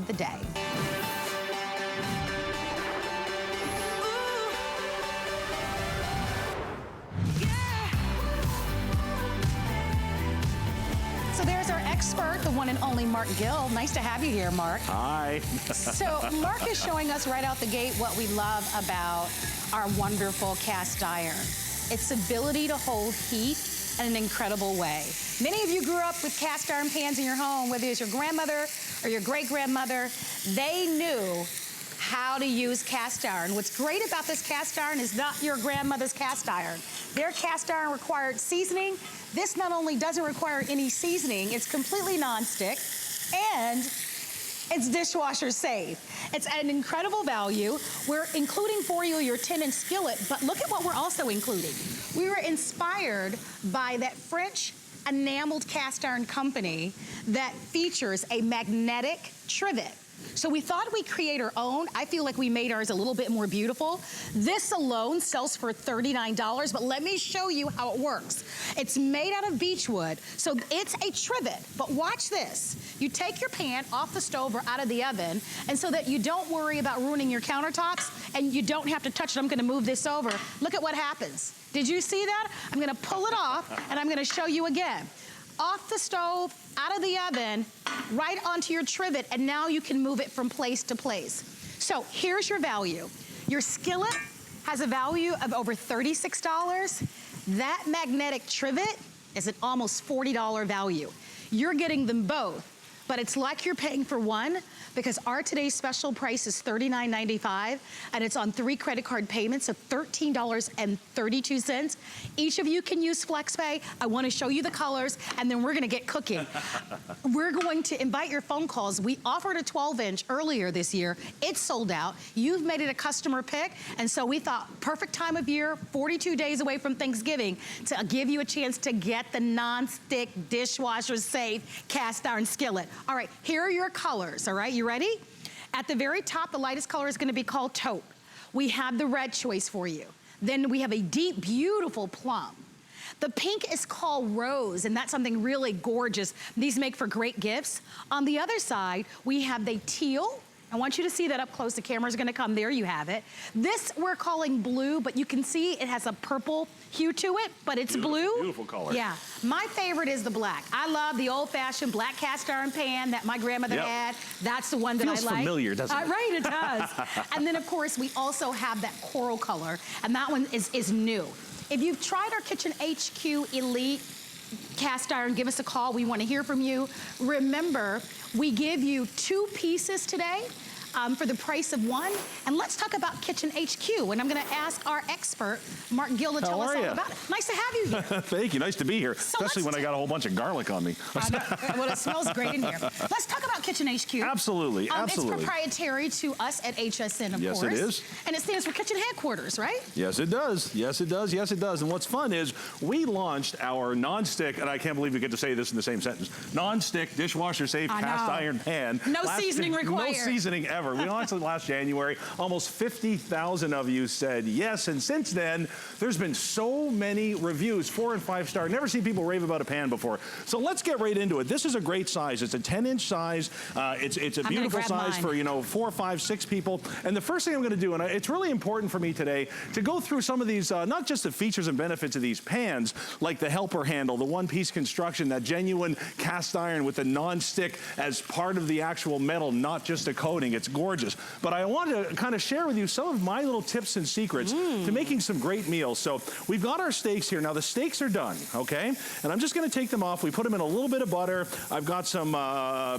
of the day. So there's our expert, the one and only Mark Gill. Nice to have you here, Mark. Hi. So Mark is showing us right out the gate what we love about our wonderful cast iron. Its ability to hold heat in an incredible way. Many of you grew up with cast iron pans in your home, whether it's your grandmother or your great-grandmother. They knew how to use cast iron. What's great about this cast iron is not your grandmother's cast iron. Their cast iron required seasoning. This not only doesn't require any seasoning, it's completely nonstick, and it's dishwasher safe. It's an incredible value. We're including for you your tin and skillet, but look at what we're also including. We were inspired by that French enameled cast iron company that features a magnetic trivet. So we thought we'd create our own. I feel like we made ours a little bit more beautiful. This alone sells for $39, but let me show you how it works. It's made out of beechwood, so it's a trivet, but watch this. You take your pan off the stove or out of the oven, and so that you don't worry about ruining your countertops, and you don't have to touch it. I'm gonna move this over. Look at what happens. Did you see that? I'm gonna pull it off, and I'm gonna show you again. Off the stove, out of the oven, right onto your trivet, and now you can move it from place to place. So here's your value. Your skillet has a value of over $36. That magnetic trivet is an almost $40 value. You're getting them both, but it's like you're paying for one, because our today's special price is $39.95, and it's on 3 credit card payments of $13.32. Each of you can use FlexPay. I wanna show you the colors, and then we're gonna get cooking. We're going to invite your phone calls. We offered a 12-inch earlier this year. It's sold out. You've made it a customer pick, and so we thought, perfect time of year, 42 days away from Thanksgiving, to give you a chance to get the non-stick, dishwasher-safe cast iron skillet. All right, here are your colors, all right? You ready? At the very top, the lightest color is gonna be called taupe. We have the red choice for you. Then we have a deep, beautiful plum. The pink is called rose, and that's something really gorgeous. These make for great gifts. On the other side, we have the teal. I want you to see that up close. The camera's gonna come. There you have it. This we're calling blue, but you can see it has a purple hue to it, but it's blue. Beautiful color. Yeah. My favorite is the black. I love the old-fashioned black cast iron pan that my grandmother had. That's the one that I like. Feels familiar, doesn't it? Right, it does. And then, of course, we also have that coral color, and that one is new. If you've tried our Kitchen HQ Elite cast iron, give us a call. We want to hear from you. Remember, we give you 2 pieces today for the price of 1. And let's talk about Kitchen HQ. And I'm going to ask our expert, Mark Gill, to tell us all about it. Nice to have you here. Thank you. Nice to be here, So especially when I got a whole bunch of garlic on me. Well, it smells great in here. Let's talk about Kitchen HQ. Absolutely, absolutely. It's proprietary to us at HSN, of course. Yes, it is. And it stands for Kitchen Headquarters, right? Yes, it does. Yes, it does. Yes, it does. And what's fun is we launched our non-stick, and I can't believe we get to say this in the same sentence, non-stick dishwasher-safe cast iron pan. No seasoning required. No seasoning ever. We launched it last January. Almost 50,000 of you said yes, and since then, there's been so many reviews, 4 and 5 star. Never seen people rave about a pan before. So let's get right into it. This is a great size. It's a 10-inch size. It's a beautiful size for, 4, 5, 6 people. And the first thing I'm gonna do, and it's really important for me today, to go through some of these, not just the features and benefits of these pans, like the helper handle, the one-piece construction, that genuine cast iron with the non-stick as part of the actual metal, not just a coating. It's gorgeous. But I want to kind of share with you some of my little tips and secrets to making some great meals. So we've got our steaks here. Now the steaks are done, okay? And I'm just gonna take them off. We put them in a little bit of butter. I've got some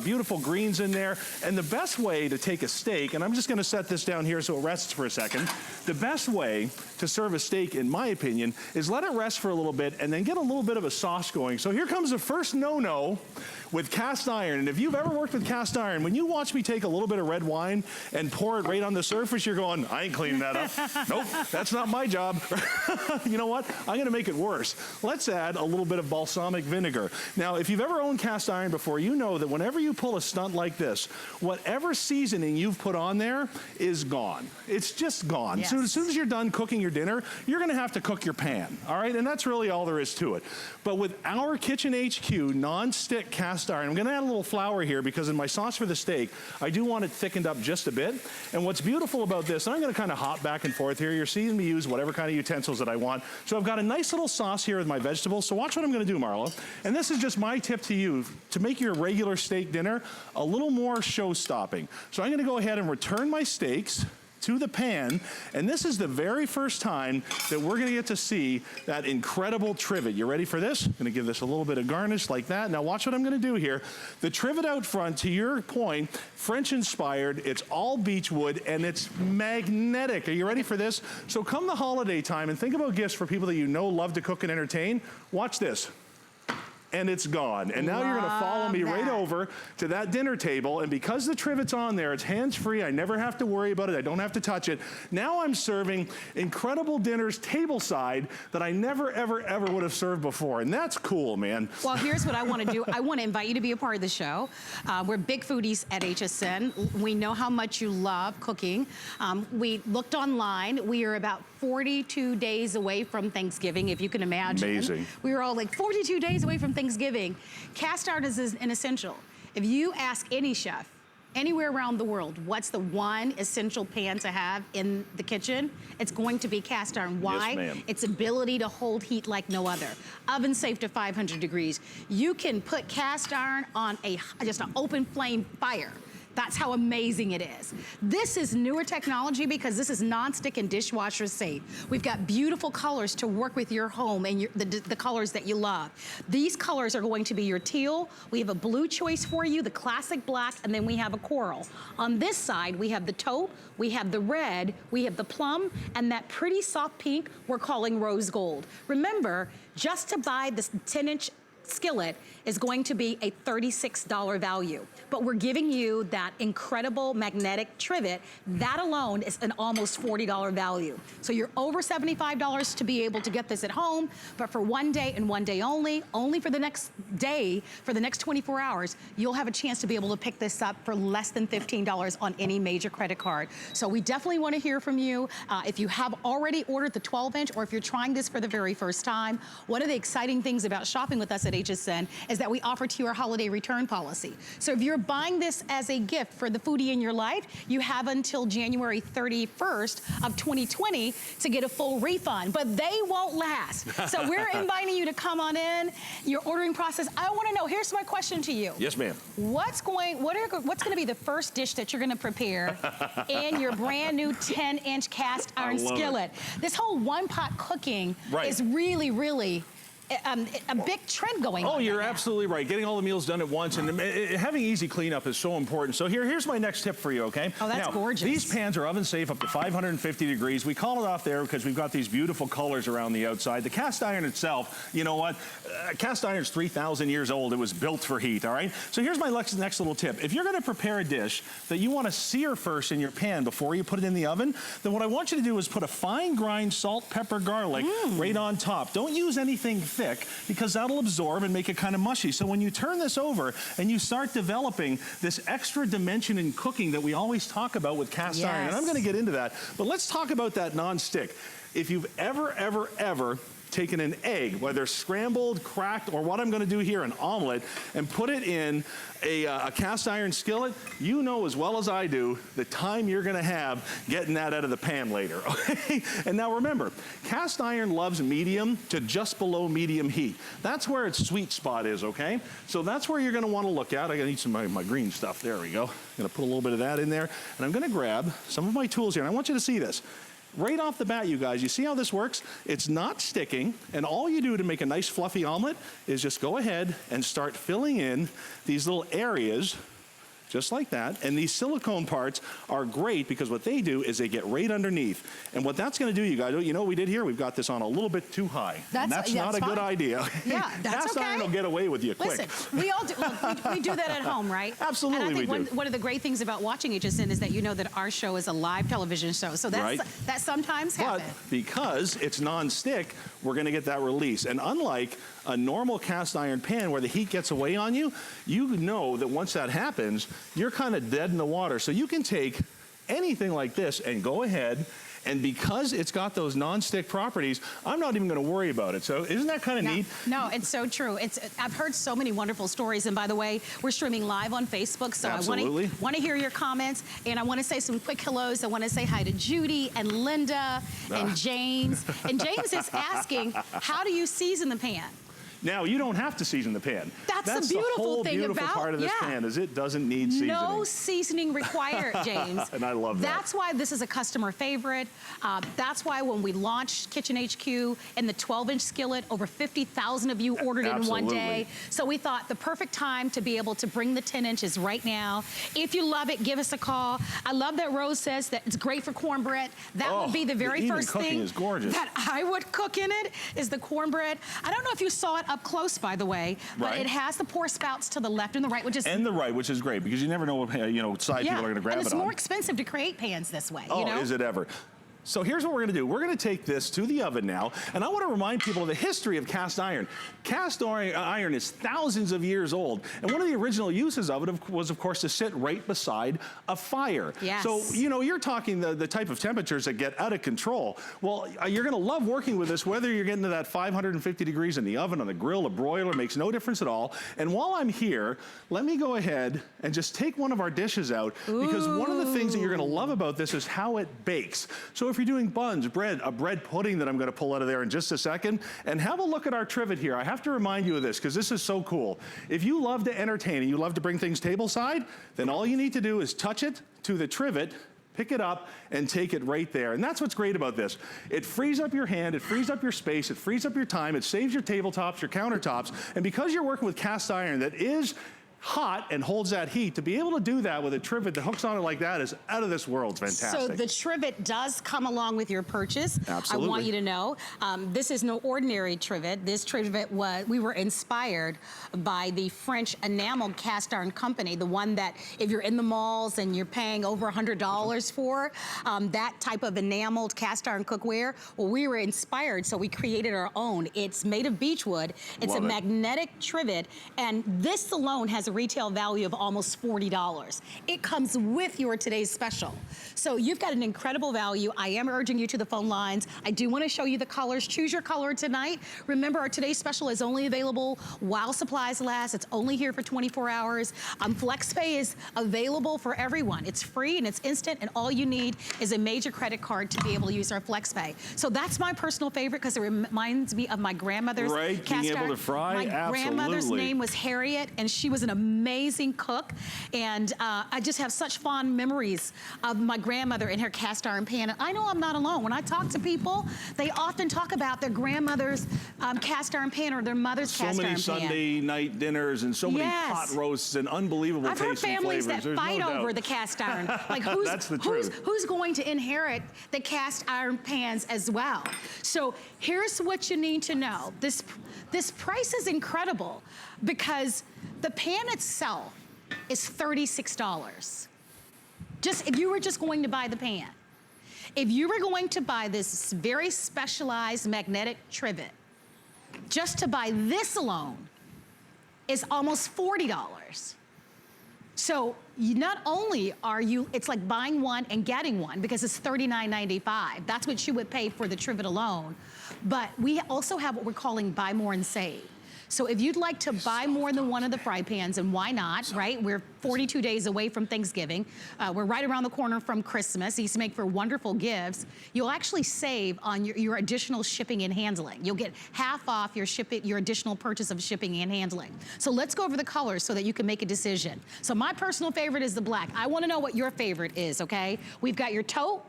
beautiful greens in there. And the best way to take a steak, and I'm just gonna set this down here so it rests for a second. The best way to serve a steak, in my opinion, is let it rest for a little bit and then get a little bit of a sauce going. So here comes the first no-no with cast iron. And if you've ever worked with cast iron, when you watch me take a little bit of red wine and pour it right on the surface, you're going, I ain't cleaning that up. Nope, that's not my job. You know what? I'm gonna make it worse. Let's add a little bit of balsamic vinegar. Now, if you've ever owned cast iron before, you know that whenever you pull a It's not like this. Whatever seasoning you've put on there is gone. It's just gone. Yes. So as soon as you're done cooking your dinner, you're gonna have to cook your pan, all right? And that's really all there is to it. But with our Kitchen HQ non-stick cast iron, I'm gonna add a little flour here because in my sauce for the steak, I do want it thickened up just a bit. And what's beautiful about this, and I'm gonna kind of hop back and forth here. You're seeing me use whatever kind of utensils that I want. So I've got a nice little sauce here with my vegetables. So watch what I'm gonna do, Marlo. And this is just my tip to you to make your regular steak dinner a little more show-stopping. So I'm gonna go ahead and return my steaks to the pan, and this is the very first time that we're gonna get to see that incredible trivet. You ready for this? I'm gonna give this a little bit of garnish like that. Now watch what I'm gonna do here. The trivet out front, to your point, French inspired, it's all beech wood, and it's magnetic. Are you ready for this? So come the holiday time and think about gifts for people that you know love to cook and entertain. Watch this. And it's gone. And now you're gonna follow me right over to that dinner table, and because the trivet's on there, it's hands-free, I never have to worry about it, I don't have to touch it. Now I'm serving incredible dinners tableside that I never, ever, ever would have served before, and that's cool, man. Well, here's what I wanna do. I wanna invite you to be a part of the show. We're big foodies at HSN. We know how much you love cooking. We looked online. We are about 42 days away from Thanksgiving, if you can imagine. Amazing. We were all like 42 days away from Thanksgiving. Cast iron is an essential. If you ask any chef, anywhere around the world, what's the one essential pan to have in the kitchen? It's going to be cast iron. Why? Yes, ma'am. Its ability to hold heat like no other. Oven safe to 500 degrees. You can put cast iron on just an open flame fire. That's how amazing it is. This is newer technology because this is non-stick and dishwasher safe. We've got beautiful colors to work with your home and the colors that you love. These colors are going to be your teal. We have a blue choice for you, the classic black, and then we have a coral. On this side, we have the taupe, we have the red, we have the plum, and that pretty soft pink we're calling rose gold. Remember, just to buy this 10-inch skillet is going to be a $36 value. But we're giving you that incredible magnetic trivet. That alone is an almost $40 value. So you're over $75 to be able to get this at home, but for one day and one day only for the next day, for the next 24 hours, you'll have a chance to be able to pick this up for less than $15 on any major credit card. So we definitely want to hear from you. If you have already ordered the 12-inch or if you're trying this for the very first time, one of the exciting things about shopping with us at HSN is that we offer to you our holiday return policy. So if you're buying this as a gift for the foodie in your life, you have until January 31st of 2020 to get a full refund, but they won't last. So we're inviting you to come on in, your ordering process. I want to know, here's my question to you. Yes, ma'am. What's going to be the first dish that you're going to prepare in your brand new 10-inch cast iron skillet? This whole one-pot cooking is really, really a big trend going on. Oh, you're right absolutely right. Getting all the meals done at once and having easy cleanup is so important. So here's my next tip for you, okay? Oh, that's gorgeous. These pans are oven safe up to 550 degrees. We call it off there because we've got these beautiful colors around the outside. The cast iron itself, you know what? Cast iron's 3,000 years old. It was built for heat, all right? So here's my next little tip. If you're gonna prepare a dish that you wanna sear first in your pan before you put it in the oven, then what I want you to do is put a fine grind salt, pepper, garlic right on top. Don't use anything thick because that'll absorb and make it kind of mushy. So when you turn this over and you start developing this extra dimension in cooking that we always talk about with cast iron, and I'm gonna get into that, but let's talk about that non-stick. If you've ever taken an egg, whether scrambled, cracked, or what I'm gonna do here, an omelet, and put it in a cast iron skillet, you know as well as I do the time you're gonna have getting that out of the pan later, okay? And now remember, cast iron loves medium to just below medium heat. That's where its sweet spot is, okay? So that's where you're gonna wanna look at. I gotta need some of my green stuff, there we go. I'm gonna put a little bit of that in there, and I'm gonna grab some of my tools here, and I want you to see this. Right off the bat, you guys, you see how this works? It's not sticking, and all you do to make a nice fluffy omelet is just go ahead and start filling in these little areas just like that. And these silicone parts are great because what they do is they get right underneath. And what that's gonna do, you guys, you know what we did here? We've got this on a little bit too high. That's not a good idea. Yeah, that's Cast iron will get away with you quick. Listen, we all do, look, we do that at home, right? Absolutely, and I think one of the great things about watching HSN is that you know that our show is a live television show. So that's, that sometimes happens. But because it's non-stick, we're gonna get that release. And unlike a normal cast iron pan where the heat gets away on you, you know that once that happens, you're kind of dead in the water. So you can take anything like this and go ahead, and because it's got those non-stick properties, I'm not even going to worry about it. So isn't that kind of neat? No, it's so true. I've heard so many wonderful stories. And by the way, we're streaming live on Facebook. So Absolutely. I want to hear your comments. And I want to say some quick hellos. I want to say hi to Judy and Linda and James. And James is asking, how do you season the pan? Now, you don't have to season the pan. That's the beautiful thing beautiful about part of this pan is it doesn't need seasoning. No seasoning required, James. And I love that. That's why this is a customer favorite. That's why when we launched Kitchen HQ and the 12-inch skillet, over 50,000 of you ordered it in one day. So we thought the perfect time to be able to bring the 10 inches right now. If you love it, give us a call. I love that Rose says that it's great for cornbread. That would be the very first thing is gorgeous. that I would cook in it is the cornbread. I don't know if you saw it up close, by the way, but it has the pour spouts to the left and the right, which is which is great because you never know what side people are going to grab it on. And it's more expensive to create pans this way. Oh, you know? is it ever? So here's what we're gonna do. We're gonna take this to the oven now, and I wanna remind people of the history of cast iron. Cast iron is thousands of years old, and one of the original uses of it was, of course, to sit right beside a fire. Yes. So, you're talking the type of temperatures that get out of control. Well, you're gonna love working with this, whether you're getting to that 550 degrees in the oven, on the grill, a broiler, makes no difference at all. And while I'm here, let me go ahead and just take one of our dishes out, because one of the things that you're gonna love about this is how it bakes. So if you're doing buns, bread, a bread pudding that I'm gonna pull out of there in just a second, and have a look at our trivet here. I have to remind you of this, because this is so cool. If you love to entertain and you love to bring things tableside, then all you need to do is touch it to the trivet, pick it up, and take it right there. And that's what's great about this. It frees up your hand, it frees up your space, it frees up your time, it saves your tabletops, your countertops, and because you're working with cast iron that is hot and holds that heat, to be able to do that with a trivet that hooks on it like that is out of this world. It's fantastic. So the trivet does come along with your purchase. Absolutely. I want you to know, this is no ordinary trivet. This trivet we were inspired by the French enamel cast iron company, the one that if you're in the malls and you're paying over $100 for, that type of enameled cast iron cookware, well, we were inspired, so we created our own. It's made of beechwood. It's a magnetic trivet, and this alone has a retail value of almost $40. It comes with your today's special. So you've got an incredible value. I am urging you to the phone lines. I do want to show you the colors. Choose your color tonight. Remember, our today's special is only available while supplies last. It's only here for 24 hours. FlexPay is available for everyone. It's free and it's instant, and all you need is a major credit card to be able to use our FlexPay. So that's my personal favorite because it reminds me of my grandmother's cast being iron. Able to fry, my grandmother's name was Harriet, and she was an amazing cook, and I just have such fond memories of my grandmother in her cast iron pan. And I know I'm not alone. When I talk to people, they often talk about their grandmother's cast iron pan or their mother's cast iron pan. So many Sunday night dinners and so many pot roasts and unbelievable tastes and flavors. I've heard families that fight over the cast iron. Like who's going to inherit the cast iron pans as well? So here's what you need to know. This price is incredible because the pan itself is $36. If you were just going to buy the pan. If you were going to buy this very specialized magnetic trivet, just to buy this alone is almost $40. So not only are you, it's like buying one and getting one because it's $39.95. That's what you would pay for the trivet alone. But we also have what we're calling buy more and save. So if you'd like to buy more than one of the fry pans, and why not, right? We're 42 days away from Thanksgiving. We're right around the corner from Christmas. These make for wonderful gifts. You'll actually save on your additional shipping and handling. You'll get half off your additional purchase of shipping and handling. So let's go over the colors so that you can make a decision. So my personal favorite is the black. I want to know what your favorite is, okay? We've got your taupe.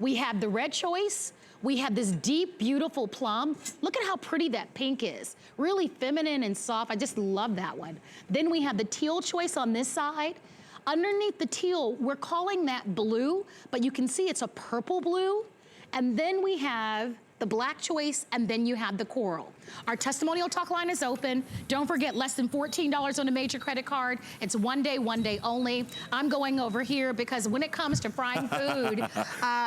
We have the red choice. We have this deep, beautiful plum. Look at how pretty that pink is. Really feminine and soft. I just love that one. Then we have the teal choice on this side. Underneath the teal, we're calling that blue, but you can see it's a purple blue. And then we have the black choice, and then you have the coral. Our testimonial talk line is open. Don't forget, less than $14 on a major credit card. It's one day only. I'm going over here because when it comes to frying food,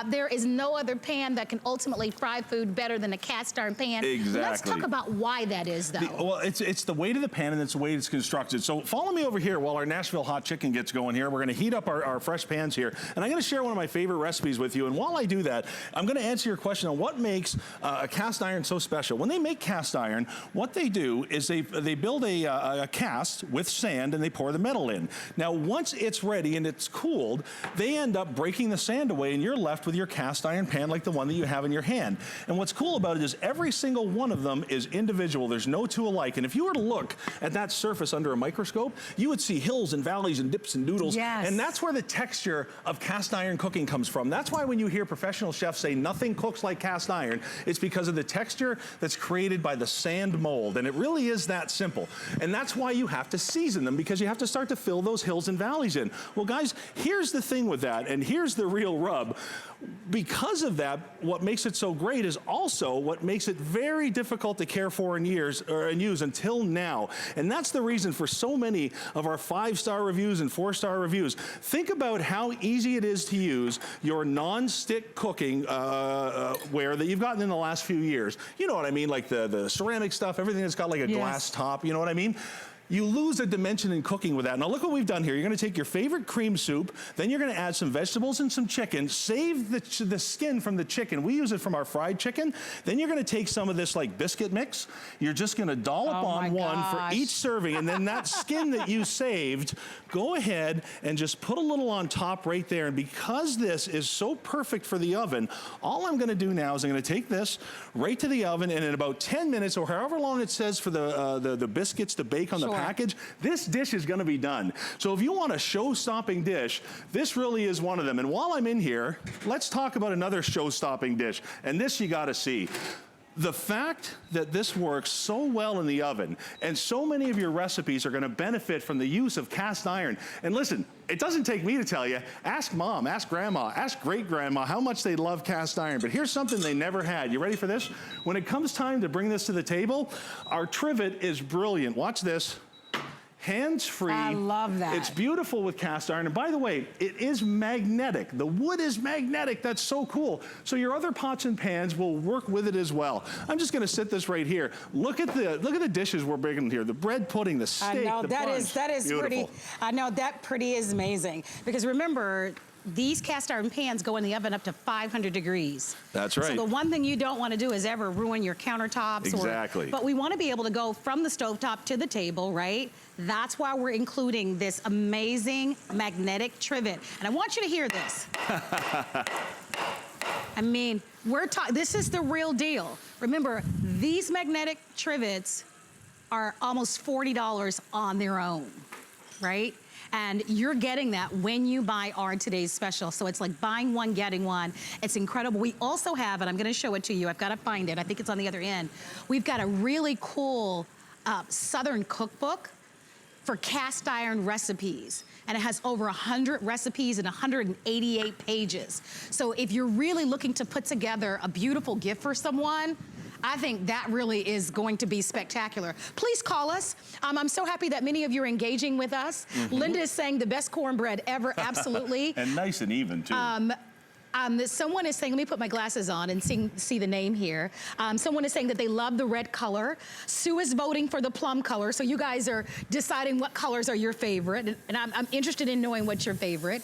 there is no other pan that can ultimately fry food better than a cast iron pan. Exactly. Let's talk about why that is, though. Well, it's the weight of the pan and it's the way it's constructed. So follow me over here while our Nashville hot chicken gets going here. We're gonna heat up our fresh pans here. And I'm gonna share one of my favorite recipes with you. And while I do that, I'm gonna answer your question on what makes a cast iron so special. When they make cast iron, what they do is they build a cast with sand and they pour the metal in. Now, once it's ready and it's cooled, they end up breaking the sand away and you're left with your cast iron pan like the one that you have in your hand. And what's cool about it is every single one of them is individual. There's no two alike. And if you were to look at that surface under a microscope, you would see hills and valleys and dips and doodles. Yes. And that's where the texture of cast iron cooking comes from. That's why when you hear professional chefs say nothing cooks like cast iron, it's because of the texture that's created by the sand mold. And it really is that simple. And that's why you have to season them, because you have to start to fill those hills and valleys in. Well, guys, here's the thing with that, and here's the real rub. Because of that, what makes it so great is also what makes it very difficult to care for and use until now. And that's the reason for so many of our 5-star reviews and 4-star reviews. Think about how easy it is to use your non-stick cooking ware that you've gotten in the last few years. You know what I mean, like the ceramic stuff, everything that's got like a glass top, you know what I mean? You lose a dimension in cooking with that. Now look what we've done here. You're gonna take your favorite cream soup, then you're gonna add some vegetables and some chicken, save the skin from the chicken. We use it from our fried chicken. Then you're gonna take some of this like biscuit mix. You're just gonna dollop on one for each serving, and then that skin that you saved, go ahead and just put a little on top right there. And because this is so perfect for the oven, all I'm gonna do now is I'm gonna take this right to the oven, and in about 10 minutes or however long it says for the biscuits to bake on the package, this dish is gonna be done. So if you want a show-stopping dish, this really is one of them. And while I'm in here, let's talk about another show-stopping dish. And this you gotta see. The fact that this works so well in the oven, and so many of your recipes are gonna benefit from the use of cast iron. And listen, it doesn't take me to tell you. Ask mom, ask grandma, ask great-grandma how much they love cast iron. But here's something they never had. You ready for this? When it comes time to bring this to the table, our trivet is brilliant. Watch this. Hands-free. I love that. It's beautiful with cast iron. And by the way, it is magnetic. The wood is magnetic. That's so cool. So your other pots and pans will work with it as well. I'm just gonna sit this right here. Look at the dishes we're bringing here. The bread pudding, the steak, I know, the that punch. is Beautiful. pretty. I know that pretty is amazing. Because remember, these cast iron pans go in the oven up to 500 degrees. That's right. So the one thing you don't want to do is ever ruin your countertops. Exactly. But we want to be able to go from the stovetop to the table, right? That's why we're including this amazing magnetic trivet. And I want you to hear this. I mean, this is the real deal. Remember, these magnetic trivets are almost $40 on their own, right? And you're getting that when you buy our today's special. So it's like buying one, getting one. It's incredible. We also have, and I'm gonna show it to you. I've gotta find it. I think it's on the other end. We've got a really cool Southern cookbook for cast iron recipes. And it has over 100 recipes and 188 pages. So if you're really looking to put together a beautiful gift for someone, I think that really is going to be spectacular. Please call us. I'm so happy that many of you are engaging with us. Linda is saying the best cornbread ever, absolutely. And nice and even, too. Someone is saying, let me put my glasses on and see the name here. Someone is saying that they love the red color. Sue is voting for the plum color, so you guys are deciding what colors are your favorite, and I'm interested in knowing what's your favorite.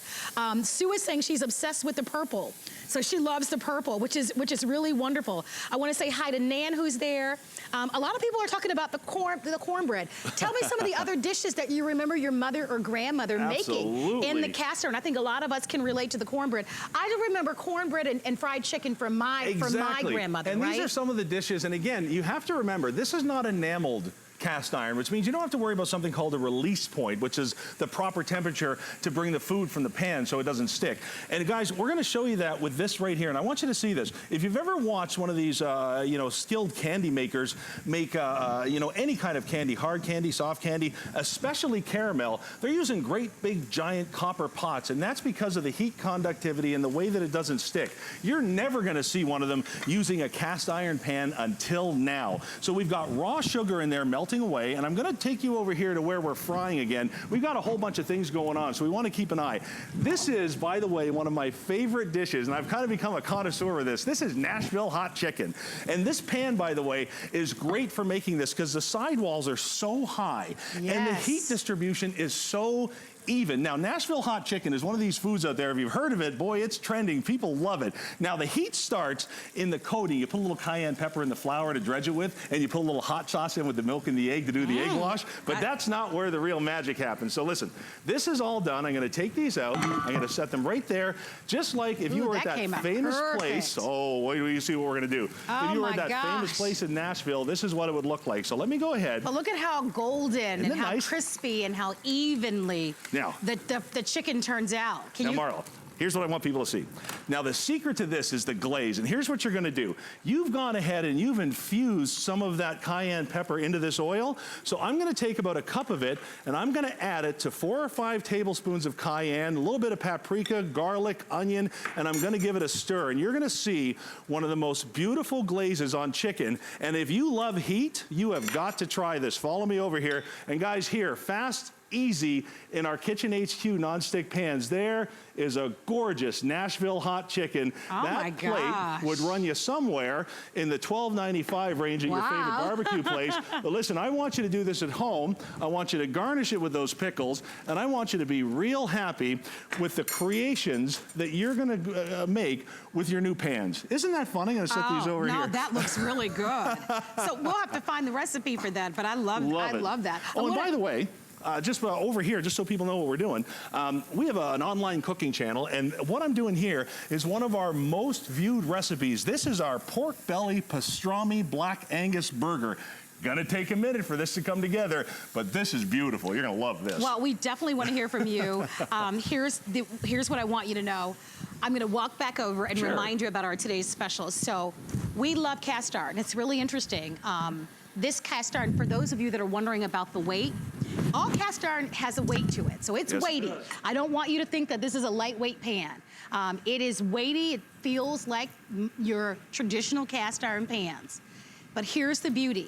Sue is saying she's obsessed with the purple, so she loves the purple, which is really wonderful. I want to say hi to Nan, who's there. A lot of people are talking about the cornbread. Tell me some of the other dishes that you remember your mother or grandmother making in the cast iron. I think a lot of us can relate to the cornbread. I remember cornbread and fried chicken from my grandmother, and right? these are some of the dishes, and again, you have to remember, this is not enameled cast iron, which means you don't have to worry about something called a release point, which is the proper temperature to bring the food from the pan so it doesn't stick. And guys, we're gonna show you that with this right here, and I want you to see this. If you've ever watched one of these, you know, skilled candy makers make, you know, any kind of candy, hard candy, soft candy, especially caramel, they're using great big giant copper pots, and that's because of the heat conductivity and the way that it doesn't stick. You're never gonna see one of them using a cast iron pan until now. So we've got raw sugar in there melting away, and I'm gonna take you over here to where we're frying again. We've got a whole bunch of things going on, so we wanna keep an eye. This is, by the way, one of my favorite dishes, and I've kind of become a connoisseur of this. This is Nashville hot chicken. And this pan, by the way, is great for making this because the sidewalls are so high, and the heat distribution is so even. Now, Nashville hot chicken is one of these foods out there. If you've heard of it, boy, it's trending. People love it. Now, the heat starts in the coating. You put a little cayenne pepper in the flour to dredge it with, and you put a little hot sauce in with the milk and the egg to do the egg wash. But that's not where the real magic happens. So listen, this is all done. I'm going to take these out. I'm going to set them right there, just like if you were at that famous place. Oh, wait till you see what we're going to do. If you were at that famous place in Nashville, this is what it would look like. So let me go ahead. But look at how golden and how crispy and how evenly the chicken turns out. Now, Marla, here's what I want people to see. Now, the secret to this is the glaze, and here's what you're gonna do. You've gone ahead and you've infused some of that cayenne pepper into this oil, so I'm gonna take about a cup of it, and I'm gonna add it to 4 or 5 tablespoons of cayenne, a little bit of paprika, garlic, onion, and I'm gonna give it a stir, and you're gonna see one of the most beautiful glazes on chicken, and if you love heat, you have got to try this. Follow me over here, and guys, here, fast, easy in our Kitchen HQ nonstick pans. There is a gorgeous Nashville hot chicken. That plate would run you somewhere in the $12.95 range at your favorite barbecue place. But listen, I want you to do this at home. I want you to garnish it with those pickles, and I want you to be real happy with the creations that you're gonna make with your new pans. Isn't that fun? I'm gonna set these over here. No, that looks really good. So we'll have to find the recipe for that, but I love that. Oh, and by the way, just over here, just so people know what we're doing, we have an online cooking channel, and what I'm doing here is one of our most viewed recipes. This is our pork belly pastrami black Angus burger. Gonna take a minute for this to come together, but this is beautiful. You're gonna love this. Well, we definitely want to hear from you. Here's what I want you to know. I'm gonna walk back over and remind you about our today's specials. So we love cast iron. It's really interesting. This cast iron, for those of you that are wondering about the weight, all cast iron has a weight to it, so it's weighty. I don't want you to think that this is a lightweight pan. It is weighty. It feels like your traditional cast iron pans. But here's the beauty.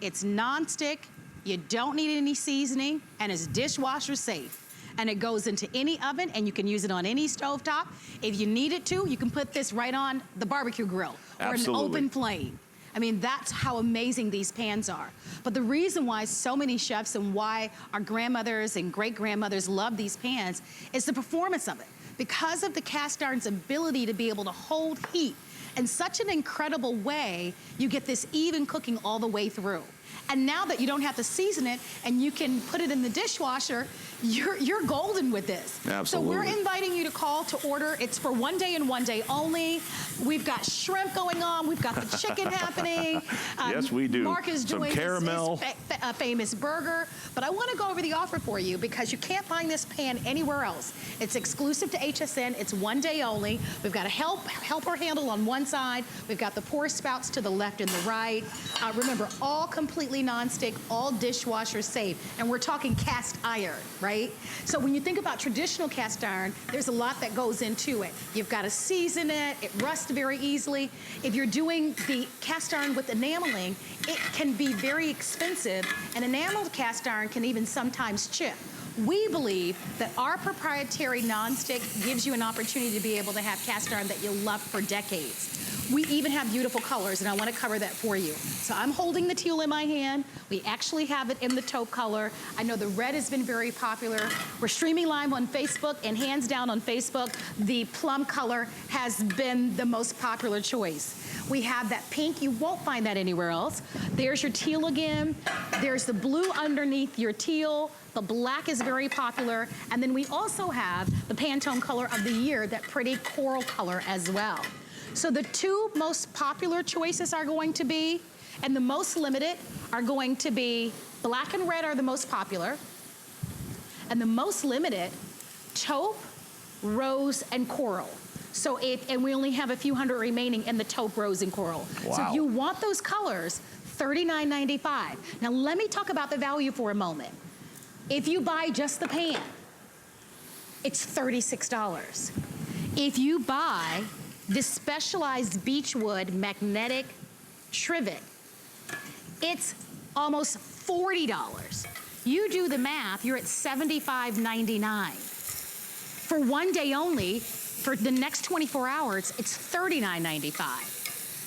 It's nonstick, you don't need any seasoning, and it's dishwasher safe. And it goes into any oven, and you can use it on any stovetop. If you need it to, you can put this right on the barbecue grill or an open flame. I mean, that's how amazing these pans are. But the reason why so many chefs and why our grandmothers and great-grandmothers love these pans is the performance of it. Because of the cast iron's ability to be able to hold heat in such an incredible way, you get this even cooking all the way through. And now that you don't have to season it and you can put it in the dishwasher, you're golden with this. Absolutely. So we're inviting you to call to order. It's for one day and one day only. We've got shrimp going on. We've got the chicken happening. Yes, we do. Mark is doing caramel. his famous burger. But I want to go over the offer for you because you can't find this pan anywhere else. It's exclusive to HSN. It's one day only. We've got a helper handle on one side. We've got the pour spouts to the left and the right. Remember, all completely nonstick, all dishwasher safe. And we're talking cast iron, right? So when you think about traditional cast iron, there's a lot that goes into it. You've got to season it. It rusts very easily. If you're doing the cast iron with enameling, it can be very expensive. And enameled cast iron can even sometimes chip. We believe that our proprietary nonstick gives you an opportunity to be able to have cast iron that you'll love for decades. We even have beautiful colors, and I want to cover that for you. So I'm holding the teal in my hand. We actually have it in the taupe color. I know the red has been very popular. We're streaming live on Facebook, and hands down on Facebook, the plum color has been the most popular choice. We have that pink. You won't find that anywhere else. There's your teal again. There's the blue underneath your teal. The black is very popular. And then we also have the Pantone color of the year, that pretty coral color as well. So the two most popular choices are going to be, And the most limited are going to be black and red are the most popular. And the most limited, taupe, rose, and coral. So and we only have a few hundred remaining in the taupe, rose, and coral. Wow. So if you want those colors, $39.95. Now let me talk about the value for a moment. If you buy just the pan, it's $36. If you buy this specialized beechwood magnetic trivet, it's almost $40. You do the math, you're at $75.99. For one day only, for the next 24 hours, it's $39.95.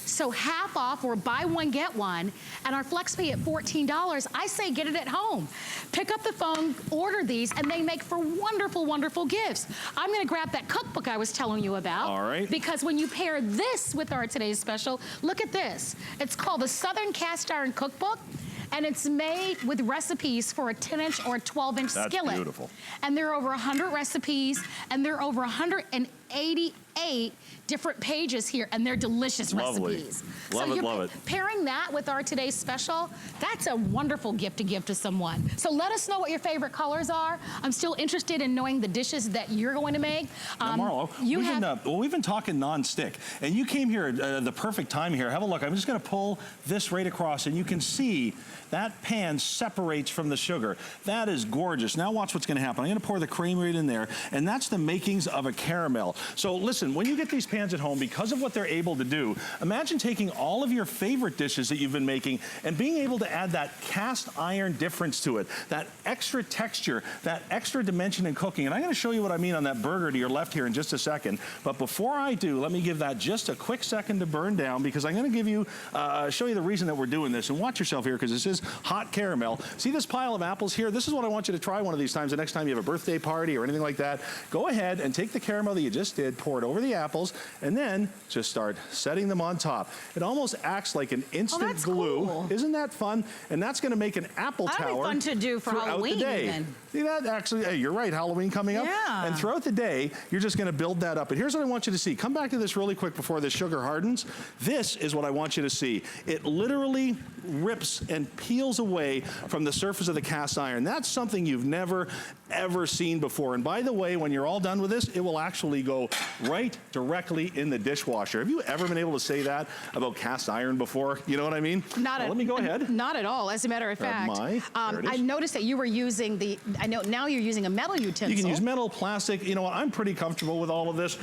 So half off or buy one, get one, and our flex pay at $14, I say get it at home. Pick up the phone, order these, and they make for wonderful, wonderful gifts. I'm gonna grab that cookbook I was telling you about. All right. Because when you pair this with our today's special, look at this. It's called the Southern Cast Iron Cookbook, and it's made with recipes for a 10-inch or a 12-inch skillet. That's beautiful. And there are over 100 recipes, and there are over 188 different pages here, and they're delicious Lovely. recipes. Love so it, you're love it. pairing that with our today's special, that's a wonderful gift to give to someone. So let us know what your favorite colors are. I'm still interested in knowing the dishes that you're going to make. Now, Marlo, we've been talking non-stick, and you came here at the perfect time here. Have a look. I'm just going to pull this right across, and you can see that pan separates from the sugar. That is gorgeous. Now watch what's going to happen. I'm going to pour the cream right in there, and that's the makings of a caramel. So listen, when you get these pans at home, because of what they're able to do, imagine taking all of your favorite dishes that you've been making and being able to add that cast iron difference to it, that extra texture, that extra dimension in cooking. And I'm going to show you what I mean on that burger to your left here in just a second. But before I do, let me give that just a quick second to burn down, because I'm going to give you, show you the reason that we're doing this. And watch yourself here, because this is hot caramel. See this pile of apples here? This is what I want you to try one of these times. The next time you have a birthday party or anything like that, go ahead and take the caramel that you just did, pour it over the apples, and then just start setting them on top. It almost acts like an instant glue. Cool. Isn't that fun? And that's going to make an apple tower. That'd be fun to do for Halloween the day. even. See that? Actually, hey, you're right, Halloween coming up. Yeah. And throughout the day, you're just going to build that up. And here's what I want you to see. Come back to this really quick before this sugar hardens. This is what I want you to see. It literally rips and peels away from the surface of the cast iron. That's something you've never, ever seen before. And by the way, when you're all done with this, it will actually go right directly in the dishwasher. Have you ever been able to say that about cast iron before? You know what I mean? Let me go ahead. Not at all. As a matter of fact, I noticed that you were using I know now you're using a metal utensil. You can use metal, plastic. You know what? I'm pretty comfortable with all of this.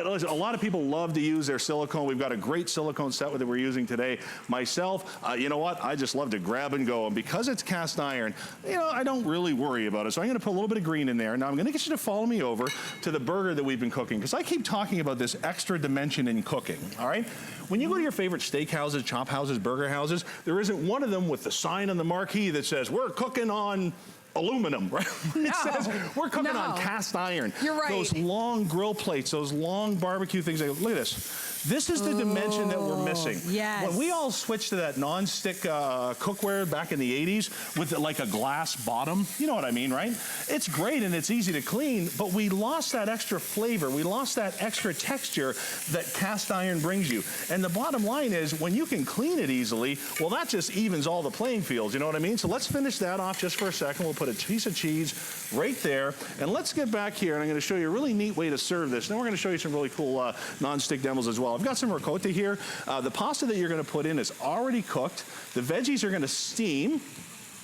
Listen, a lot of people love to use their silicone. We've got a great silicone set that we're using today. Myself, you know what? I just love to grab and go. And because it's cast iron, you know, I don't really worry about it. So I'm going to put a little bit of green in there. Now I'm going to get you to follow me over to the burger that we've been cooking, because I keep talking about this extra dimension in cooking, all right? When you go to your favorite steak houses, chop houses, burger houses, there isn't one of them with the sign on the marquee that says, we're cooking on aluminum, right? It says we're cooking on cast iron. You're right. Those long grill plates, those long barbecue things. Look at this. This is the dimension that we're missing. Yes. When we all switched to that non-stick cookware back in the 80s with like a glass bottom, you know what I mean, right? It's great and it's easy to clean, but we lost that extra flavor. We lost that extra texture that cast iron brings you. And the bottom line is, when you can clean it easily, well, that just evens all the playing fields, you know what I mean? So let's finish that off just for a second. We'll put a piece of cheese right there. And let's get back here, and I'm going to show you a really neat way to serve this. Then we're going to show you some really cool non-stick demos as well. I've got some ricotta here. The pasta that you're going to put in is already cooked. The veggies are going to steam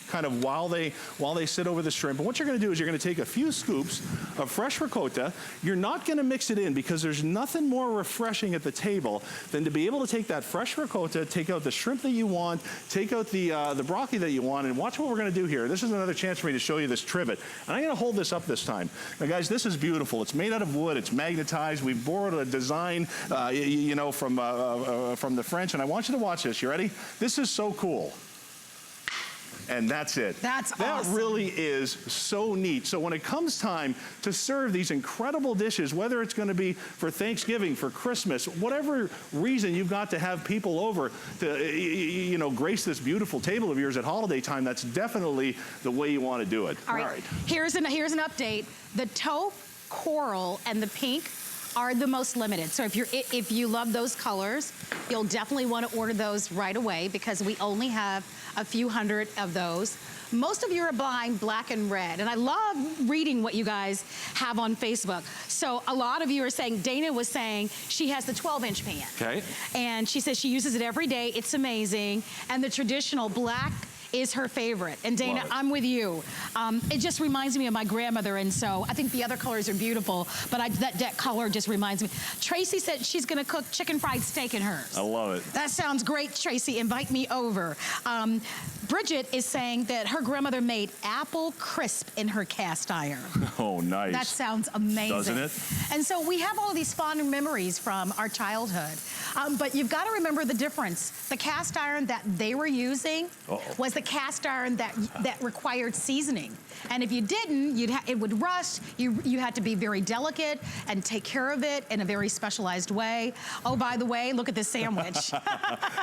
kind of while they sit over the shrimp. And what you're going to do is you're going to take a few scoops of fresh ricotta. You're not going to mix it in, because there's nothing more refreshing at the table than to be able to take that fresh ricotta, take out the shrimp that you want, take out the broccoli that you want, and watch what we're going to do here. This is another chance for me to show you this trivet. And I'm going to hold this up this time. Now, guys, this is beautiful. It's made out of wood. It's magnetized. We've borrowed a design, you know, from the French. And I want you to watch this. You ready? This is so cool. And that's it. That's awesome. That really is so neat. So when it comes time to serve these incredible dishes, whether it's going to be for Thanksgiving, for Christmas, whatever reason you've got to have people over to, you know, grace this beautiful table of yours at holiday time, that's definitely the way you want to do it. All right. Here's an update. The taupe, coral, and the pink are the most limited. So if you love those colors, you'll definitely want to order those right away because we only have a few hundred of those. Most of you are buying black and red, and I love reading what you guys have on Facebook. So a lot of you are saying, Dana was saying she has the 12-inch pan. Okay. And she says she uses it every day. It's amazing. And the traditional black is her favorite. And Dana, I'm with you. It just reminds me of my grandmother, and so I think the other colors are beautiful, but that color just reminds me. Tracy said she's gonna cook chicken fried steak in hers. I love it. That sounds great, Tracy. Invite me over. Bridget is saying that her grandmother made apple crisp in her cast iron. Oh, nice. That sounds amazing. Doesn't it? And so we have all these fond memories from our childhood. But you've got to remember the difference. The cast iron that they were using was the cast iron that required seasoning. And if you didn't, it would rust. You had to be very delicate and take care of it in a very specialized way. Oh, by the way, look at this sandwich.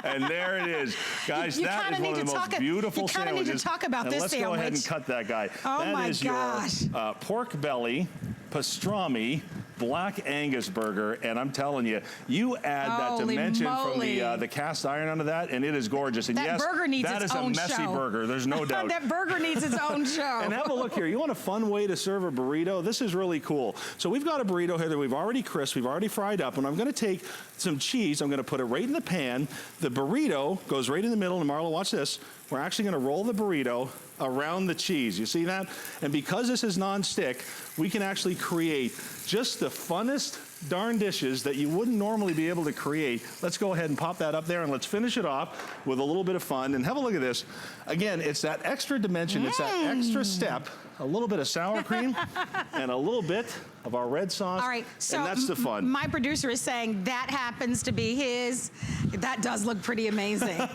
And there it is. Guys, that is one of the most beautiful sandwiches. You kind of need to talk about this sandwich. Let's go ahead and cut that guy. Oh my gosh. Your pork belly, pastrami, Black Angus burger, and I'm telling you, you add that dimension from the cast iron onto that, and it is gorgeous. And that burger needs its own show. That is a messy burger, there's no doubt. That burger needs its own show. And have a look here. You want a fun way to serve a burrito? This is really cool. So we've got a burrito here that we've already crisped, we've already fried up, and I'm gonna take some cheese, I'm gonna put it right in the pan. The burrito goes right in the middle, and Marla, watch this. We're actually gonna roll the burrito around the cheese. You see that? And because this is non-stick, we can actually create just the funnest darn dishes that you wouldn't normally be able to create. Let's go ahead and pop that up there, and let's finish it off with a little bit of fun. And have a look at this. Again, it's that extra dimension, it's that extra step, a little bit of sour cream, and a little bit of our red sauce. All right, so and that's the fun. My producer is saying that happens to be his. That does look pretty amazing.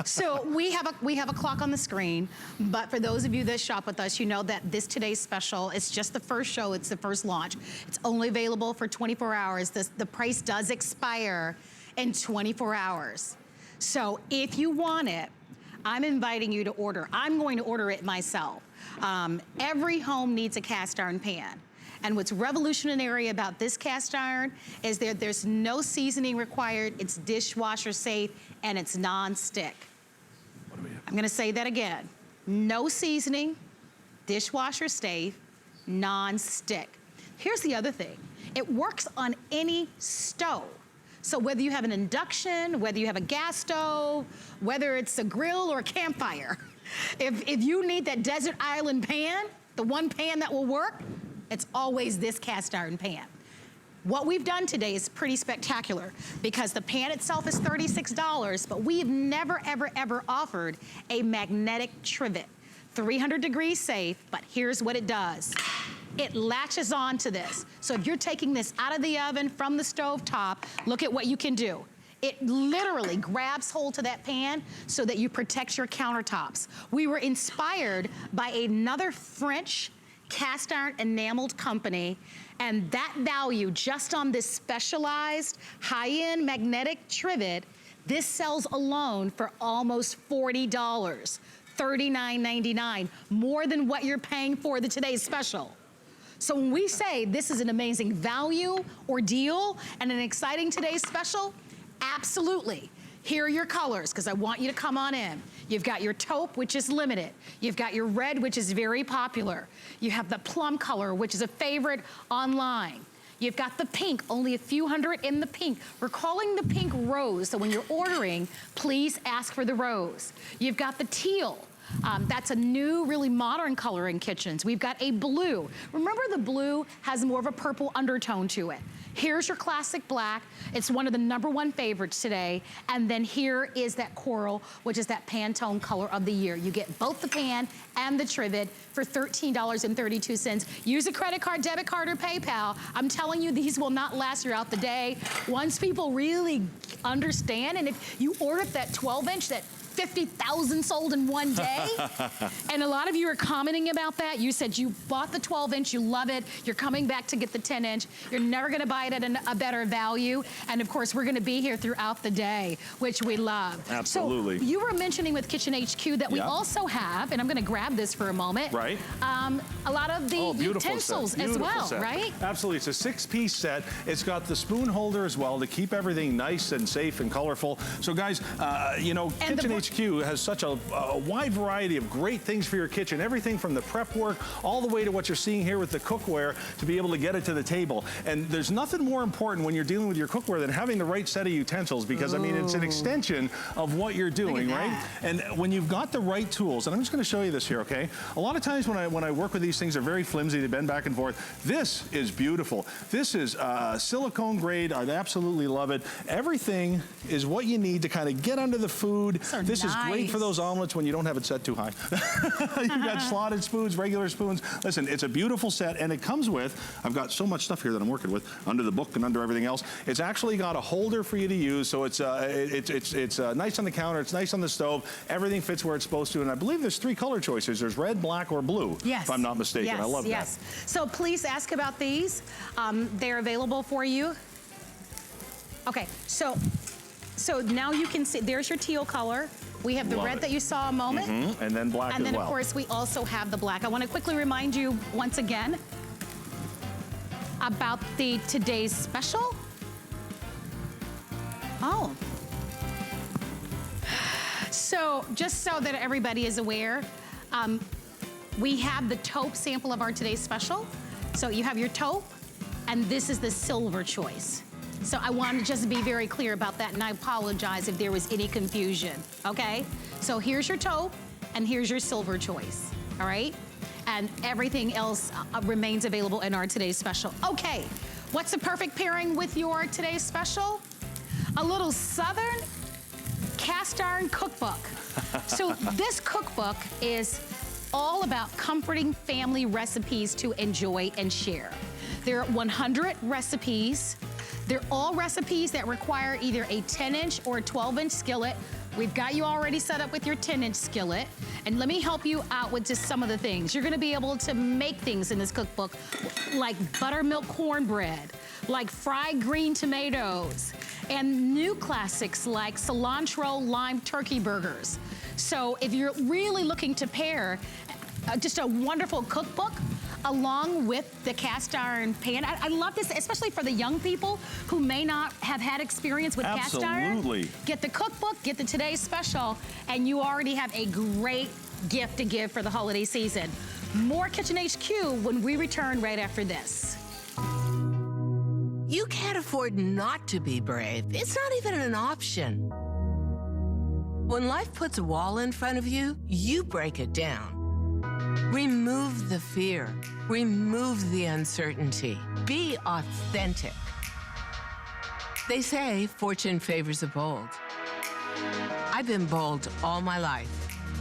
So we have a clock on the screen, but for those of you that shop with us, you know that today's special, it's just the first show, it's the first launch. It's only available for 24 hours. The price does expire in 24 hours. So if you want it, I'm inviting you to order. I'm going to order it myself. Every home needs a cast iron pan. And what's revolutionary about this cast iron is there's no seasoning required, it's dishwasher safe, and it's non-stick. I'm gonna say that again. No seasoning, dishwasher safe, non-stick. Here's the other thing. It works on any stove. So whether you have an induction, whether you have a gas stove, whether it's a grill or a campfire, if you need that desert island pan, the one pan that will work, it's always this cast iron pan. What we've done today is pretty spectacular because the pan itself is $36, but we've never, ever, ever offered a magnetic trivet. 300 degrees safe, but here's what it does. It latches onto this. So if you're taking this out of the oven from the stove top, look at what you can do. It literally grabs hold to that pan so that you protect your countertops. We were inspired by another French cast iron enameled company, and that value just on this specialized high-end magnetic trivet, this sells alone for almost $40, $39.99, more than what you're paying for today's special. So when we say this is an amazing value or deal and an exciting today's special, absolutely. Here are your colors, because I want you to come on in. You've got your taupe, which is limited. You've got your red, which is very popular. You have the plum color, which is a favorite online. You've got the pink, only a few hundred in the pink. We're calling the pink rose, so when you're ordering, please ask for the rose. You've got the teal. That's a new, really modern color in kitchens. We've got a blue. Remember, the blue has more of a purple undertone to it. Here's your classic black. It's one of the #1 favorites today. And then here is that coral, which is that Pantone color of the year. You get both the pan and the trivet for $13.32. Use a credit card, debit card, or PayPal. I'm telling you, these will not last throughout the day. Once people really understand, and if you order that 12-inch, that 50,000 sold in one day. And a lot of you are commenting about that. You said you bought the 12-inch, you love it. You're coming back to get the 10-inch. You're never gonna buy it at a better value. And of course, we're gonna be here throughout the day, which we love. Absolutely. So you were mentioning with Kitchen HQ that we Yeah. also have, and I'm gonna grab this for a moment. Right. A lot of the utensils as well, set. right? Absolutely, it's a 6-piece set. It's got the spoon holder as well to keep everything nice and safe and colorful. So guys, you know, And Kitchen HQ has such a wide variety of great things for your kitchen. Everything from the prep work all the way to what you're seeing here with the cookware to be able to get it to the table. And there's nothing more important when you're dealing with your cookware than having the right set of utensils, because I mean, it's an extension of what you're doing, right? And when you've got the right tools, and I'm just gonna show you this here, okay? A lot of times when I work with these things, they're very flimsy, they bend back and forth. This is beautiful. This is silicone grade. I absolutely love it. Everything is what you need to kind of get under the food. This is great for those omelets when you don't have it set too high. You've got slotted spoons, regular spoons. Listen, it's a beautiful set, and it comes with, I've got so much stuff here that I'm working with, under the book and under everything else. It's actually got a holder for you to use, so it's nice on the counter, it's nice on the stove. Everything fits where it's supposed to, and I believe there's 3 color choices. There's red, black, or blue, if I'm not mistaken. I love that. So please ask about these. They're available for you. Okay, so now you can see, there's your teal color. We have the red that you saw a moment. And then black as well. And then, of course, we also have the black. I want to quickly remind you once again about the today's special. Oh. So just so that everybody is aware, we have the taupe sample of our today's special. So you have your taupe, and this is the silver choice. So I want to just be very clear about that, and I apologize if there was any confusion, okay? So here's your taupe, and here's your silver choice, all right? And everything else remains available in our today's special. Okay, what's the perfect pairing with your today's special? A little Southern cast iron cookbook. So this cookbook is all about comforting family recipes to enjoy and share. There are 100 recipes. They're all recipes that require either a 10-inch or a 12-inch skillet. We've got you already set up with your 10-inch skillet. And let me help you out with just some of the things. You're gonna be able to make things in this cookbook like buttermilk cornbread, like fried green tomatoes, and new classics like cilantro lime turkey burgers. So if you're really looking to pair just a wonderful cookbook along with the cast iron pan. I love this, especially for the young people who may not have had experience with cast iron. Absolutely. Get the cookbook, get the today's special, and you already have a great gift to give for the holiday season. More Kitchen HQ when we return right after this. You can't afford not to be brave. It's not even an option. When life puts a wall in front of you, you break it down. Remove the fear. Remove the uncertainty. Be authentic. They say fortune favors the bold. I've been bold all my life,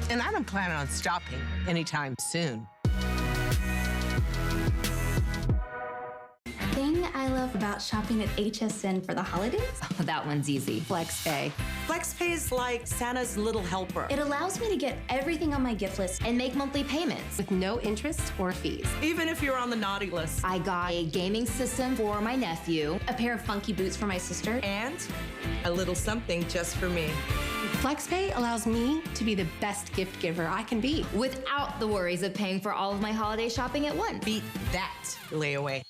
and I don't plan on stopping anytime soon. Thing I love about shopping at HSN for the holidays? Oh, that one's easy. FlexPay. FlexPay is like Santa's little helper. It allows me to get everything on my gift list and make monthly payments With no interest or fees. Even if you're on the naughty list. I got a gaming system for my nephew, a pair of funky boots for my sister, And a little something just for me. FlexPay allows me to be the best gift giver I can be. without the worries of paying for all of my holiday shopping at once. Beat that layaway.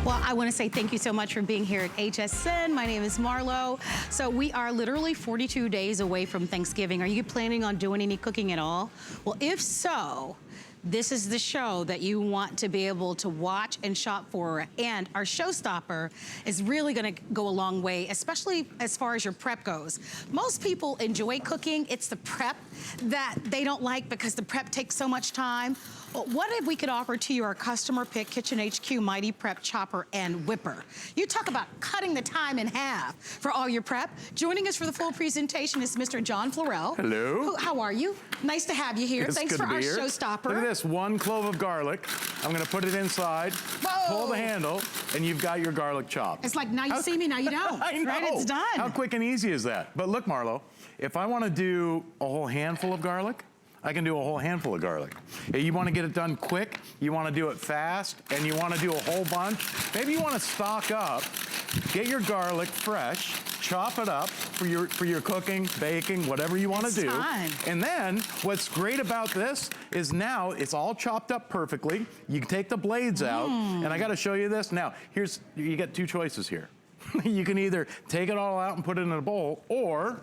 Well, I want to say thank you so much for being here at HSN. My name is Marlo. So we are literally 42 days away from Thanksgiving. Are you planning on doing any cooking at all? Well, if so, this is the show that you want to be able to watch and shop for. And our showstopper is really gonna go a long way, especially as far as your prep goes. Most people enjoy cooking. It's the prep that they don't like because the prep takes so much time. Well, what if we could offer to you our customer pick Kitchen HQ Mighty Prep Chopper and Whipper? You talk about cutting the time in half for all your prep. Joining us for the full presentation is Mr. John Florell. Hello. How are you? Nice to have you here. It's Thanks good for to our be here. showstopper. Look at this, 1 clove of garlic. I'm gonna put it inside, pull the handle, and you've got your garlic chopped. It's like, now you see me, now you don't. I know. Right, it's done. How quick and easy is that? But look, Marlo, if I wanna do a whole handful of garlic, I can do a whole handful of garlic. If you wanna get it done quick, you wanna do it fast, and you wanna do a whole bunch, maybe you wanna stock up, get your garlic fresh, chop it up for your cooking, baking, whatever you wanna do. Time. And then, what's great about this is now it's all chopped up perfectly. You can take the blades out, and I gotta show you this. Now, you get 2 choices here. You can either take it all out and put it in a bowl, or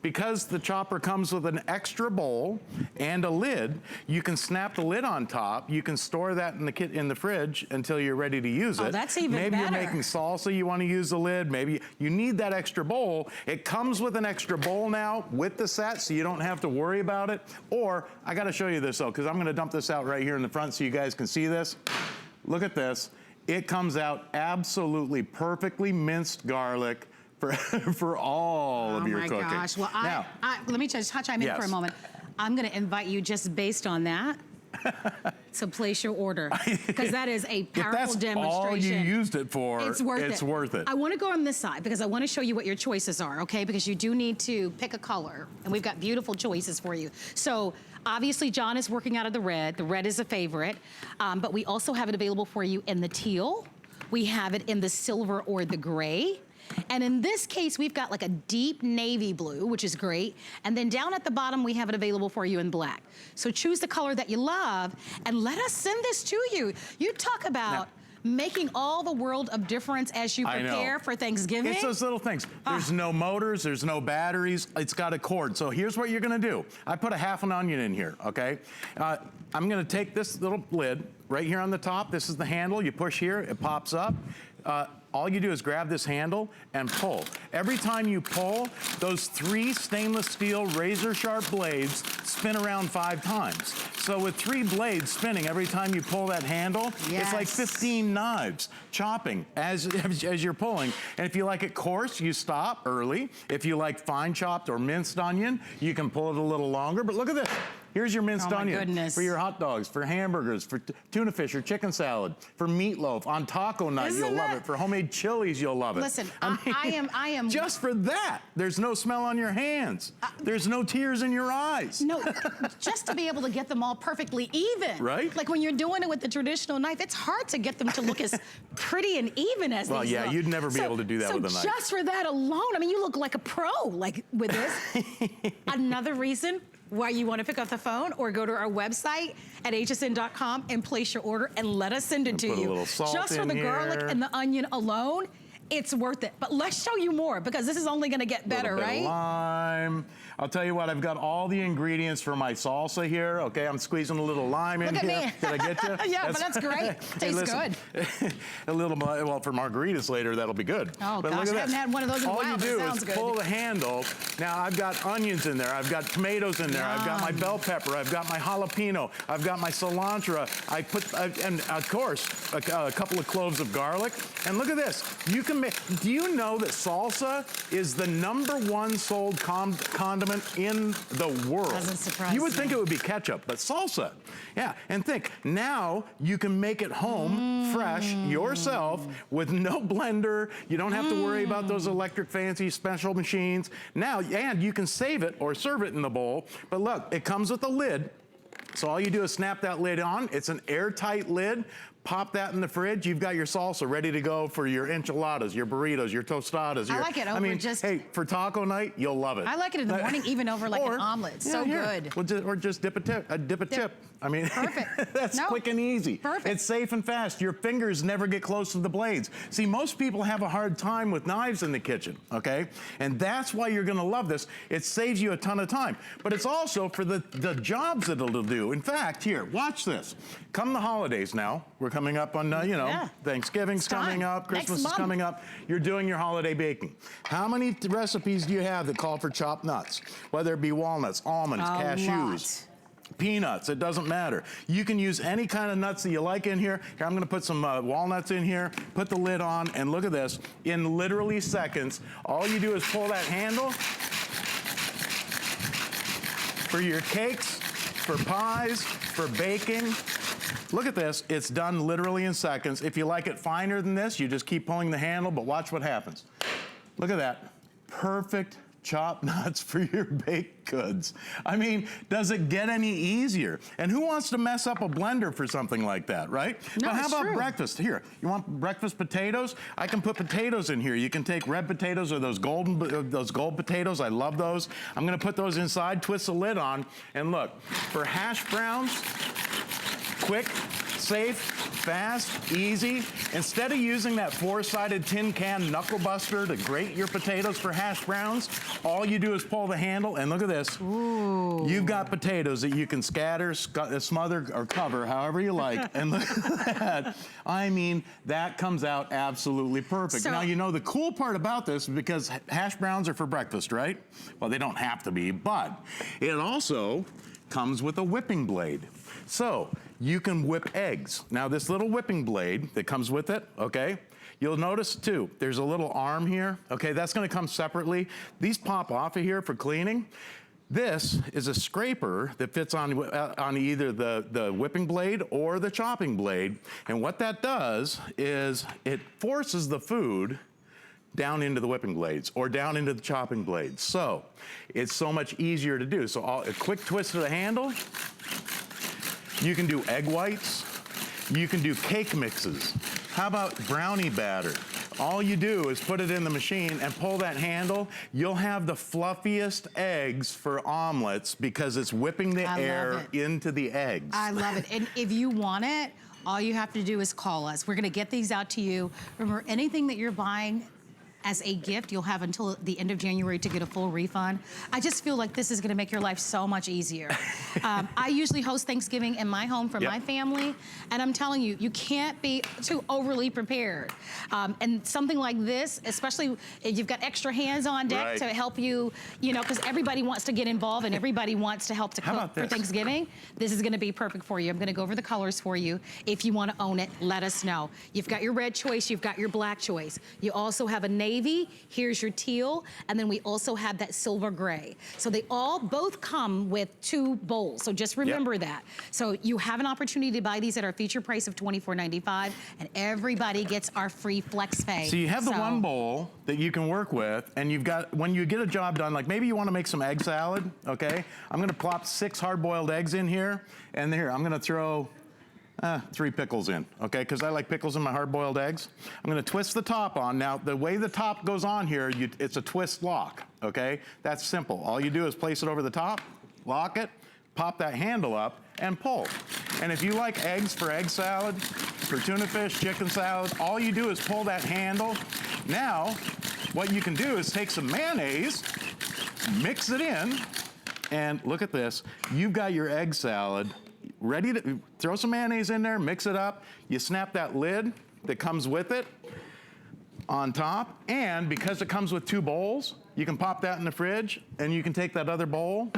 because the chopper comes with an extra bowl and a lid, you can snap the lid on top. You can store that in the fridge until you're ready to use it. Oh, that's even Maybe better. you're making salsa, you want to use the lid. Maybe you need that extra bowl. It comes with an extra bowl now with the set, so you don't have to worry about it. Or, I got to show you this though, because I'm going to dump this out right here in the front so you guys can see this. Look at this. It comes out absolutely perfectly minced garlic for all of your cooking. Oh my gosh. Well, now, let me just chime in for a moment. I'm going to invite you just based on that to place your order, because that is a powerful demonstration. If that's all you used it for, it's worth it. I want to go on this side because I want to show you what your choices are, okay? Because you do need to pick a color, and we've got beautiful choices for you. So obviously, John is working out of the red. The red is a favorite, but we also have it available for you in the teal. We have it in the silver or the gray. And in this case, we've got like a deep navy blue, which is great. And then down at the bottom, we have it available for you in black. So choose the color that you love and let us send this to you. You talk about making all the world of difference as you prepare for Thanksgiving. It's those little things. There's no motors, there's no batteries, it's got a cord. So here's what you're gonna do. I put a half an onion in here, okay? I'm gonna take this little lid right here on the top. This is the handle. You push here, it pops up. All you do is grab this handle and pull. Every time you pull, those 3 stainless steel razor sharp blades spin around 5 times. So with 3 blades spinning every time you pull that handle, it's like 15 knives chopping as you're pulling. And if you like it coarse, you stop early. If you like fine chopped or minced onion, you can pull it a little longer. But look at this. Here's your minced onion for your hot dogs, for hamburgers, for tuna fish or chicken salad, for meatloaf, on taco night, you'll love it. For homemade chilies, you'll love it. Listen, I am. Just for that, there's no smell on your hands. There's no tears in your eyes. No, just to be able to get them all perfectly even. Right? Like when you're doing it with the traditional knife, it's hard to get them to look as pretty and even as these look. You'd never be able to do that with a knife. So just for that alone, I mean, you look like a pro, like with this. Another reason why you want to pick up the phone or go to our website at hsn.com and place your order and let us send it to you. Put a little salt just for the garlic and the onion alone, it's worth it. But let's show you more because this is only going to get better, right? Lime. I'll tell you what, I've got all the ingredients for my salsa here. Okay, I'm squeezing a little lime in here. Me. Did I get you? Yeah, but that's great. Tastes good. A little, well, for margaritas later, that'll be good. Oh, but gosh, I haven't had one of those in a while, All you do is good. pull the handle. Now, I've got onions in there. I've got tomatoes in there. I've got my bell pepper. I've got my jalapeno. I've got my cilantro. And of course, a couple of cloves of garlic. And look at this. You can make, do you know that salsa is the #1 sold condiment in the world? Doesn't surprise me. You would think it would be ketchup, but salsa. Yeah, and think, now you can make it home fresh yourself with no blender. You don't have to worry about those electric fancy special machines. Now, and you can save it or serve it in the bowl. But look, it comes with a lid. So all you do is snap that lid on. It's an airtight lid. Pop that in the fridge. You've got your salsa ready to go for your enchiladas, your burritos, your tostadas. I like it over hey, for taco night, you'll love it. I like it in the morning, even over like an omelet. So good. Well, or just dip a tip. I mean, perfect. That's quick and easy. Perfect. It's safe and fast. Your fingers never get close to the blades. See, most people have a hard time with knives in the kitchen, okay? And that's why you're gonna love this. It saves you a ton of time. But it's also for the jobs that it'll do. In fact, here, watch this. Come the holidays now. We're coming up on, Thanksgiving's coming up, Christmas is coming up. You're doing your holiday baking. How many recipes do you have that call for chopped nuts? Whether it be walnuts, almonds, cashews. Peanuts, it doesn't matter. You can use any kind of nuts that you like in here. Here, I'm gonna put some walnuts in here, put the lid on, and look at this. In literally seconds, all you do is pull that handle for your cakes, for pies, for baking. Look at this, it's done literally in seconds. If you like it finer than this, you just keep pulling the handle, but watch what happens. Look at that, perfect chopped nuts for your baked goods. I mean, does it get any easier? And who wants to mess up a blender for something like that, right? No, but how it's about true. breakfast? Here, you want breakfast potatoes? I can put potatoes in here. You can take red potatoes or those gold potatoes. I love those. I'm gonna put those inside, twist the lid on, and look, for hash browns, quick, safe, fast, easy. Instead of using that four-sided tin can knuckle buster to grate your potatoes for hash browns, all you do is pull the handle, and look at this. Ooh. You've got potatoes that you can scatter, smother, or cover, however you like, and look at that. I mean, that comes out absolutely perfect. So, now, you know, the cool part about this is because hash browns are for breakfast, right? Well, they don't have to be, but it also comes with a whipping blade. So, you can whip eggs. Now, this little whipping blade that comes with it, okay, you'll notice too, there's a little arm here, okay, that's gonna come separately. These pop off of here for cleaning. This is a scraper that fits on either the whipping blade or the chopping blade. And what that does is it forces the food down into the whipping blades or down into the chopping blades. So it's so much easier to do. So a quick twist of the handle. You can do egg whites. You can do cake mixes. How about brownie batter? All you do is put it in the machine and pull that handle. You'll have the fluffiest eggs for omelets because it's whipping the air into the eggs. I love it. And if you want it, all you have to do is call us. We're gonna get these out to you. Remember, anything that you're buying as a gift, you'll have until the end of January to get a full refund. I just feel like this is gonna make your life so much easier. I usually host Thanksgiving in my home for my family, and I'm telling you, you can't be too overly prepared. And something like this, especially if you've got extra hands on deck to help you, you know, because everybody wants to get involved and everybody wants to help to cook for Thanksgiving. This is gonna be perfect for you. I'm gonna go over the colors for you. If you wanna own it, let us know. You've got your red choice, you've got your black choice. You also have a navy, here's your teal, and then we also have that silver gray. So they both come with 2 bowls, so just remember that. So you have an opportunity to buy these at our feature price of $24.95, and everybody gets our free flex pay. So you have the one bowl that you can work with, and you've got, when you get a job done, like maybe you want to make some egg salad, okay? I'm gonna plop 6 hard-boiled eggs in here, and here, I'm gonna throw 3 pickles in, okay? Because I like pickles in my hard-boiled eggs. I'm gonna twist the top on. Now, the way the top goes on here, it's a twist lock, okay? That's simple. All you do is place it over the top, lock it, pop that handle up, and pull. And if you like eggs for egg salad, for tuna fish, chicken salad, all you do is pull that handle. Now, what you can do is take some mayonnaise, mix it in, and look at this. You've got your egg salad ready to throw some mayonnaise in there, mix it up. You snap that lid that comes with it on top, and because it comes with 2 bowls, you can pop that in the fridge, and you can take that other bowl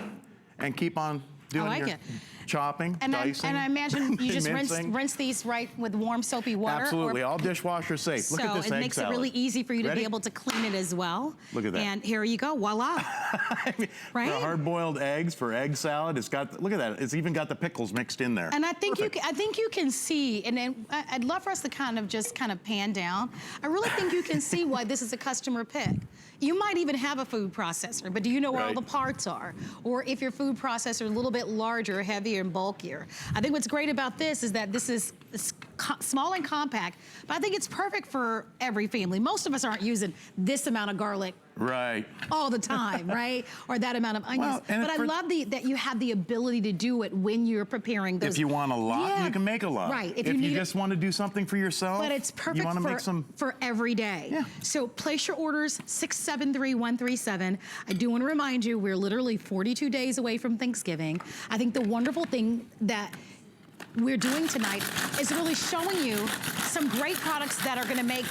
and keep on doing your chopping, dicing. And I imagine you just mincing. rinse these right with warm soapy water. Absolutely, all dishwasher safe. Look at this egg salad. So it makes it really easy for you to be able to clean it as well. Look at that. And here you go, voila. I mean, right? The hard-boiled eggs for egg salad. It's got, look at that. It's even got the pickles mixed in there. And I think you can see, and then I'd love for us to kind of pan down. I really think you can see why this is a customer pick. You might even have a food processor, but do you know where all the parts are? Or if your food processor is a little bit larger, heavier, and bulkier. I think what's great about this is that this is small and compact, but I think it's perfect for every family. Most of us aren't using this amount of garlic all the time, right? Or that amount of onions. Well, but I love that you have the ability to do it when you're preparing those. If you want a lot, you can make a lot. Right. If you just want to do something for yourself, but it's perfect you want to make some for every day. Yeah. So place your orders, 673-137. I do want to remind you, we're literally 42 days away from Thanksgiving. I think the wonderful thing that we're doing tonight is really showing you some great products that are going to make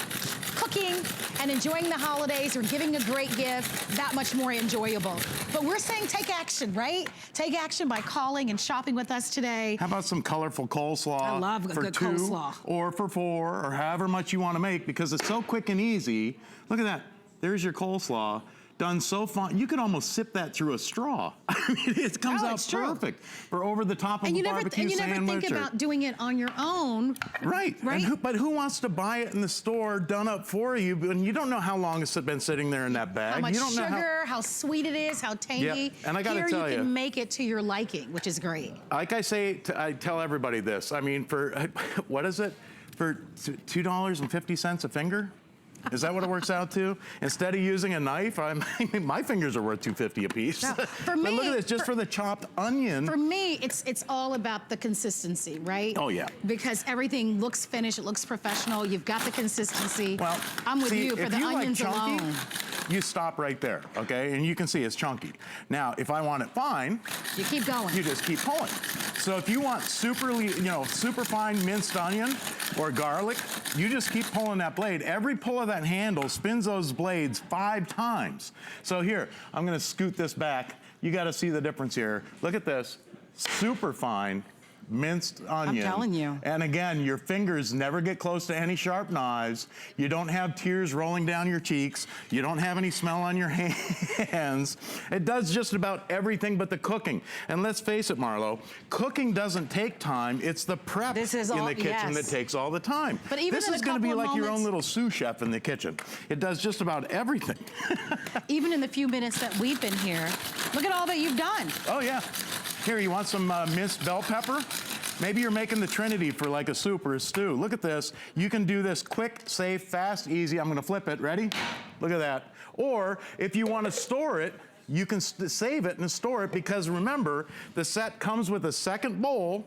cooking and enjoying the holidays or giving a great gift that much more enjoyable. But we're saying take action, right? Take action by calling and shopping with us today. How about some colorful coleslaw? I love a good coleslaw. Or for 4, or however much you want to make, because it's so quick and easy. Look at that. There's your coleslaw. done so fine. You could almost sip that through a straw. I mean, it comes out perfect for over the top of a barbecue sandwich. And you never think about doing it on your own. Right. But who wants to buy it in the store done up for you? And you don't know how long it's been sitting there in that bag. How much you don't sugar, how sweet it is, how tangy. Yep. And I got to tell Here you can make it to your liking, which is great. Like I say, I tell everybody this. I mean, for, what is it? For $2.50 a finger? Is that what it works out to? Instead of using a knife, I mean, my fingers are worth $2.50 a piece. No, for me, but look at this, just for the chopped onion. For me, it's all about the consistency, right? Oh, yeah. Because everything looks finished, it looks professional, you've got the consistency. Well, I'm with you for the onions like chunky, alone. You stop right there, okay? And you can see it's chunky. Now, if I want it fine, you keep going. You just keep pulling. So if you want super fine minced onion or garlic, you just keep pulling that blade. Every pull of that handle spins those blades 5 times. So here, I'm gonna scoot this back. You gotta see the difference here. Look at this, super fine minced onion. I'm telling you. And again, your fingers never get close to any sharp knives. You don't have tears rolling down your cheeks. You don't have any smell on your hands. It does just about everything but the cooking. And let's face it, Marlo, cooking doesn't take time. It's the prep in the kitchen that takes all the time. But even this is going to be like your own little sous chef in the kitchen. It does just about everything. Even in the few minutes that we've been here, look at all that you've done. Oh, yeah. Here, you want some minced bell pepper? Maybe you're making the Trinity for like a soup or a stew. Look at this. You can do this quick, safe, fast, easy. I'm gonna flip it. Ready? Look at that. Or if you want to store it, you can save it and store it, because remember, the set comes with a second bowl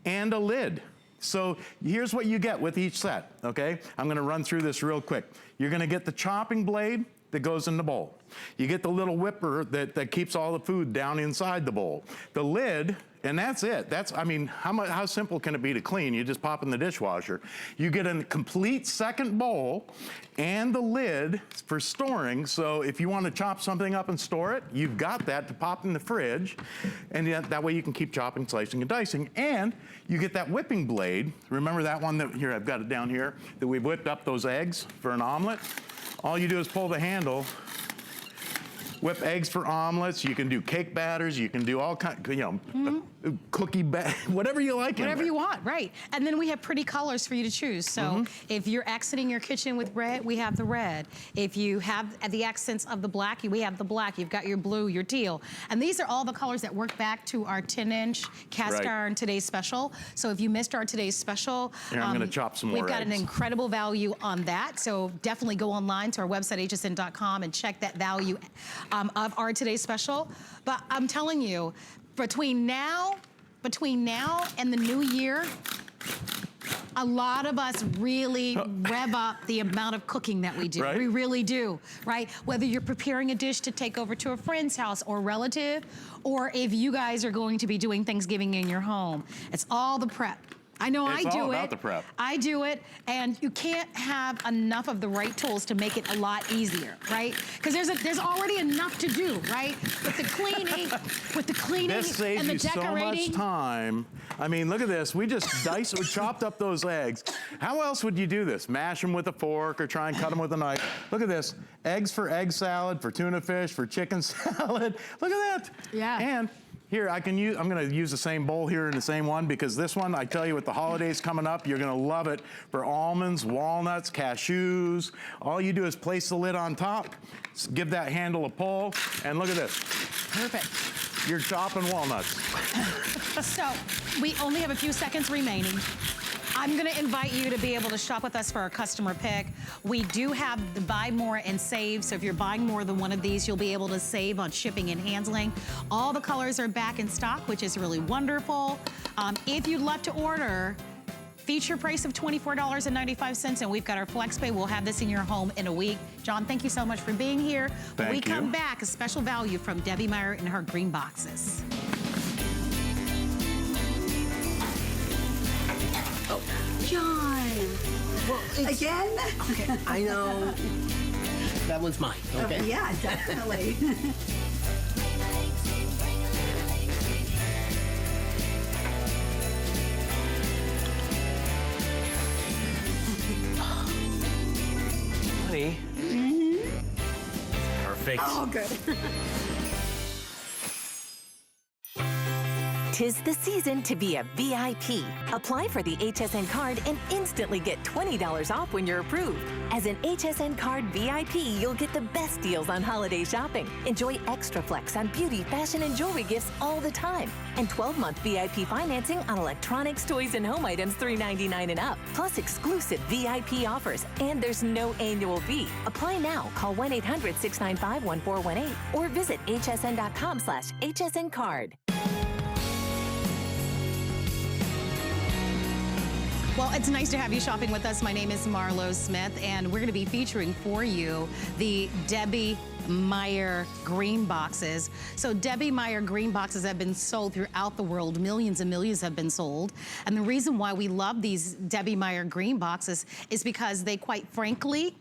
and a lid. So here's what you get with each set, okay? I'm gonna run through this real quick. You're gonna get the chopping blade that goes in the bowl. You get the little whipper that keeps all the food down inside the bowl. The lid, and that's it. I mean, how simple can it be to clean? You just pop in the dishwasher. You get a complete second bowl and the lid for storing. So if you want to chop something up and store it, you've got that to pop in the fridge. And that way you can keep chopping, slicing, and dicing. And you get that whipping blade. Remember that one here, I've got it down here, that we've whipped up those eggs for an omelet? All you do is pull the handle, whip eggs for omelets. You can do cake batters. You can do all kinds, cookie whatever you like. Whatever you want, right. And then we have pretty colors for you to choose. So if you're accenting your kitchen with red, we have the red. If you have the accents of the black, we have the black. You've got your blue, your teal. And these are all the colors that work back to our 10-inch cast iron Today's Special. So if you missed our Today's Special, here, I'm gonna chop some more We've got eggs. an incredible value on that. So definitely go online to our website, hsn.com, and check that value of our Today's Special. But I'm telling you, between now and the new year, a lot of us really rev up the amount of cooking that we do. Right. We really do, right? Whether you're preparing a dish to take over to a friend's house or relative, or if you guys are going to be doing Thanksgiving in your home. It's all the prep. I know I do it. It's all about the prep. I do it, and you can't have enough of the right tools to make it a lot easier, right? Because there's already enough to do, right? With the cleaning, This saves and the you decorating. so much time. I mean, look at this. We just we chopped up those eggs. How else would you do this? Mash them with a fork or try and cut them with a knife. Look at this. Eggs for egg salad, for tuna fish, for chicken salad. Look at that. Yeah. And here, I'm gonna use the same bowl here in the same one, because this one, I tell you, with the holidays coming up, you're gonna love it for almonds, walnuts, cashews. All you do is place the lid on top, give that handle a pull, and look at this. Perfect. You're chopping walnuts. So, we only have a few seconds remaining. I'm gonna invite you to be able to shop with us for our customer pick. We do have the buy more and save, so if you're buying more than one of these, you'll be able to save on shipping and handling. All the colors are back in stock, which is really wonderful. If you'd love to order, feature price of $24.95, and we've got our FlexPay. We'll have this in your home in a week. John, thank you so much for being here. When we come back, a special value from Debbie Meyer and her green boxes. John! Well, again? Okay, I know. That one's mine, okay? Yeah, definitely. Honey. Perfect. Perfect. Oh, good. 'Tis the season to be a VIP. Apply for the HSN card and instantly get $20 off when you're approved. As an HSN card VIP, you'll get the best deals on holiday shopping. Enjoy extra flex on beauty, fashion, and jewelry gifts all the time. And 12-month VIP financing on electronics, toys, and home items $3.99 and up. Plus exclusive VIP offers. And there's no annual fee. Apply now. Call 1-800-695-1418 or visit hsn.com/HSN card. Well, it's nice to have you shopping with us. My name is Marlo Smith, and we're going to be featuring for you the Debbie Meyer green boxes. So Debbie Meyer green boxes have been sold throughout the world. Millions and millions have been sold. And the reason why we love these Debbie Meyer green boxes is because they, quite frankly,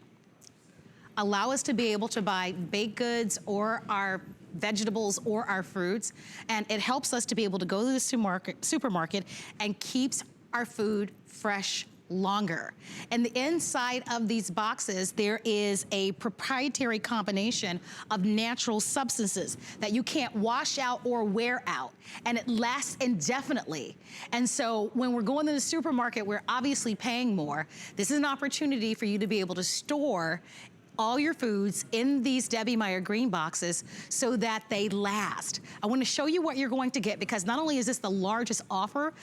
allow us to be able to buy baked goods or our vegetables or our fruits. And it helps us to be able to go to the supermarket and keeps our food fresh longer. And the inside of these boxes, there is a proprietary combination of natural substances that you can't wash out or wear out, and it lasts indefinitely. And so when we're going to the supermarket, we're obviously paying more. This is an opportunity for you to be able to store all your foods in these Debbie Meyer green boxes so that they last. I want to show you what you're going to get, because not only is this the largest offer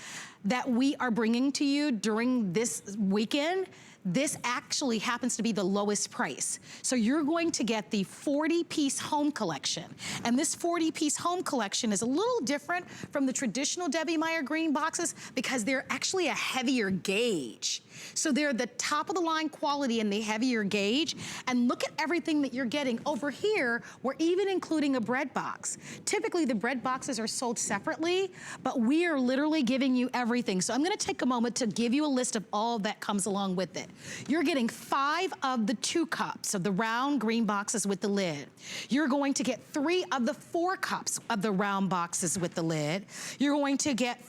that we are bringing to you during this weekend, this actually happens to be the lowest price. So you're going to get the 40-piece home collection. And this 40-piece home collection is a little different from the traditional Debbie Meyer green boxes because they're actually a heavier gauge. So they're the top of the line quality in the heavier gauge. And look at everything that you're getting. Over here, we're even including a bread box. Typically, the bread boxes are sold separately, but we are literally giving you everything. So I'm gonna take a moment to give you a list of all that comes along with it. You're getting 5 of the 2 cups of the round green boxes with the lid. You're going to get 3 of the 4 cups of the round boxes with the lid. You're going to get,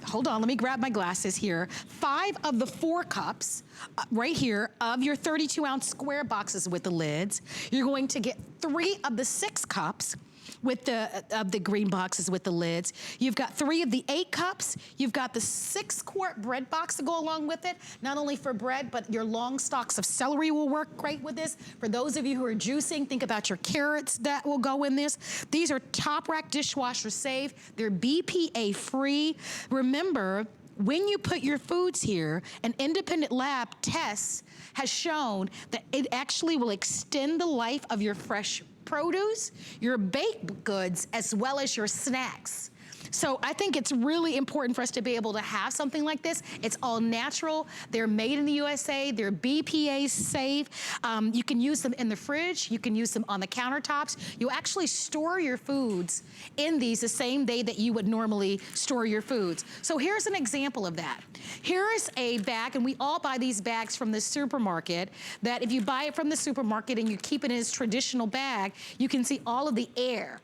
hold on, let me grab my glasses here. 5 of the 4 cups right here of your 32-ounce square boxes with the lids. You're going to get 3 of the 6 cups with the green boxes with the lids. You've got 3 of the 8 cups. You've got the 6-quart bread box to go along with it. Not only for bread, but your long stalks of celery will work great with this. For those of you who are juicing, think about your carrots that will go in this. These are top rack dishwasher safe. They're BPA free. Remember, when you put your foods here, an independent lab test has shown that it actually will extend the life of your fresh produce, your baked goods, as well as your snacks. So I think it's really important for us to be able to have something like this. It's all natural. They're made in the USA. They're BPA safe. You can use them in the fridge. You can use them on the countertops. You actually store your foods in these the same day that you would normally store your foods. So here's an example of that. Here's a bag, and we all buy these bags from the supermarket, that if you buy it from the supermarket and you keep it in its traditional bag, you can see all of the air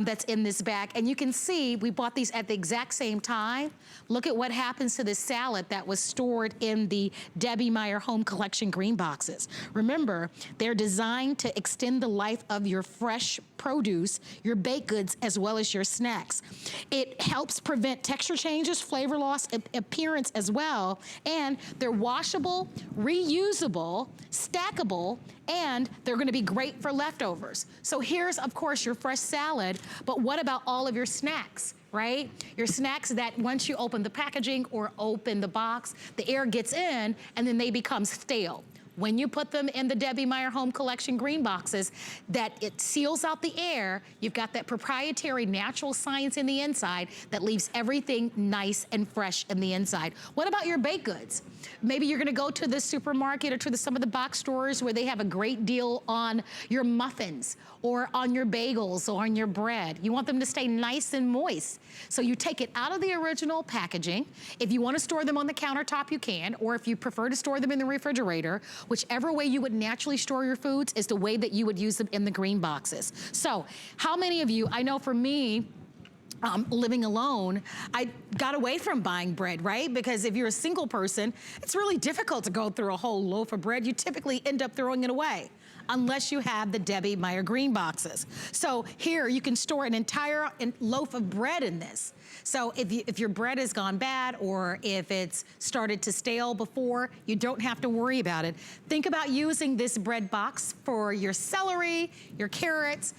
that's in this bag. And you can see we bought these at the exact same time. Look at what happens to the salad that was stored in the Debbie Meyer Home Collection green boxes. Remember, they're designed to extend the life of your fresh produce, your baked goods, as well as your snacks. It helps prevent texture changes, flavor loss, appearance as well, and they're washable, reusable, stackable, and they're gonna be great for leftovers. So here's, of course, your fresh salad, but what about all of your snacks? Right? Your snacks that once you open the packaging or open the box, the air gets in and then they become stale. When you put them in the Debbie Meyer Home Collection green boxes, that it seals out the air, you've got that proprietary natural science in the inside that leaves everything nice and fresh in the inside. What about your baked goods? Maybe you're gonna go to the supermarket or to some of the box stores where they have a great deal on your muffins or on your bagels or on your bread. You want them to stay nice and moist. So you take it out of the original packaging. If you wanna store them on the countertop, you can, or if you prefer to store them in the refrigerator, whichever way you would naturally store your foods is the way that you would use them in the green boxes. So how many of you, I know for me, living alone, I got away from buying bread, right? Because if you're a single person, it's really difficult to go through a whole loaf of bread. You typically end up throwing it away. unless you have the Debbie Meyer green boxes. So here you can store an entire loaf of bread in this. So if your bread has gone bad or if it's started to stale before, you don't have to worry about it. Think about using this bread box for your celery, your carrots.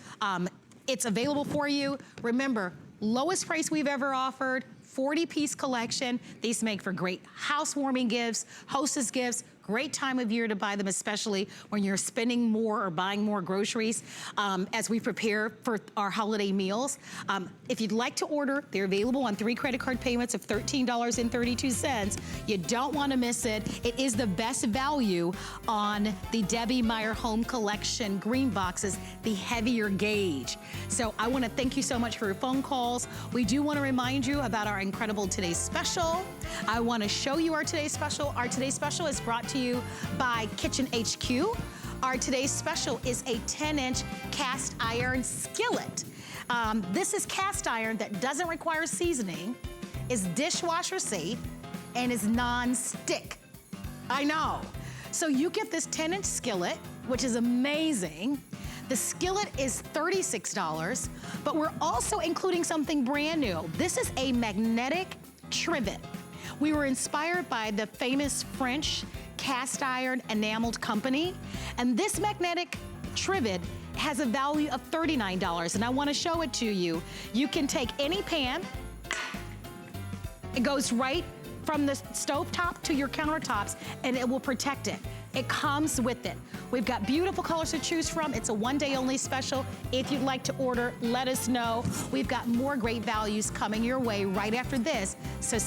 It's available for you. Remember, lowest price we've ever offered, 40-piece collection. These make for great housewarming gifts, hostess gifts, great time of year to buy them, especially when you're spending more or buying more groceries as we prepare for our holiday meals. If you'd like to order, they're available on 3 credit card payments of $13.32. You don't want to miss it. It is the best value on the Debbie Meyer Home Collection green boxes, the heavier gauge. So I want to thank you so much for your phone calls. We do want to remind you about our incredible Today's Special. I want to show you our Today's Special. Our Today's Special is brought to you by Kitchen HQ. Our Today's Special is a 10-inch cast iron skillet. This is cast iron that doesn't require seasoning, is dishwasher safe, and is non-stick. I know. So you get this 10-inch skillet, which is amazing. The skillet is $36, but we're also including something brand new. This is a magnetic trivet. We were inspired by the famous French cast iron enameled company, and this magnetic trivet has a value of $39, and I want to show it to you. You can take any pan. It goes right from the stovetop to your countertops, and it will protect it. It comes with it. We've got beautiful colors to choose from. It's a one-day only special. If you'd like to order, let us know. We've got more great values coming your way right after this. So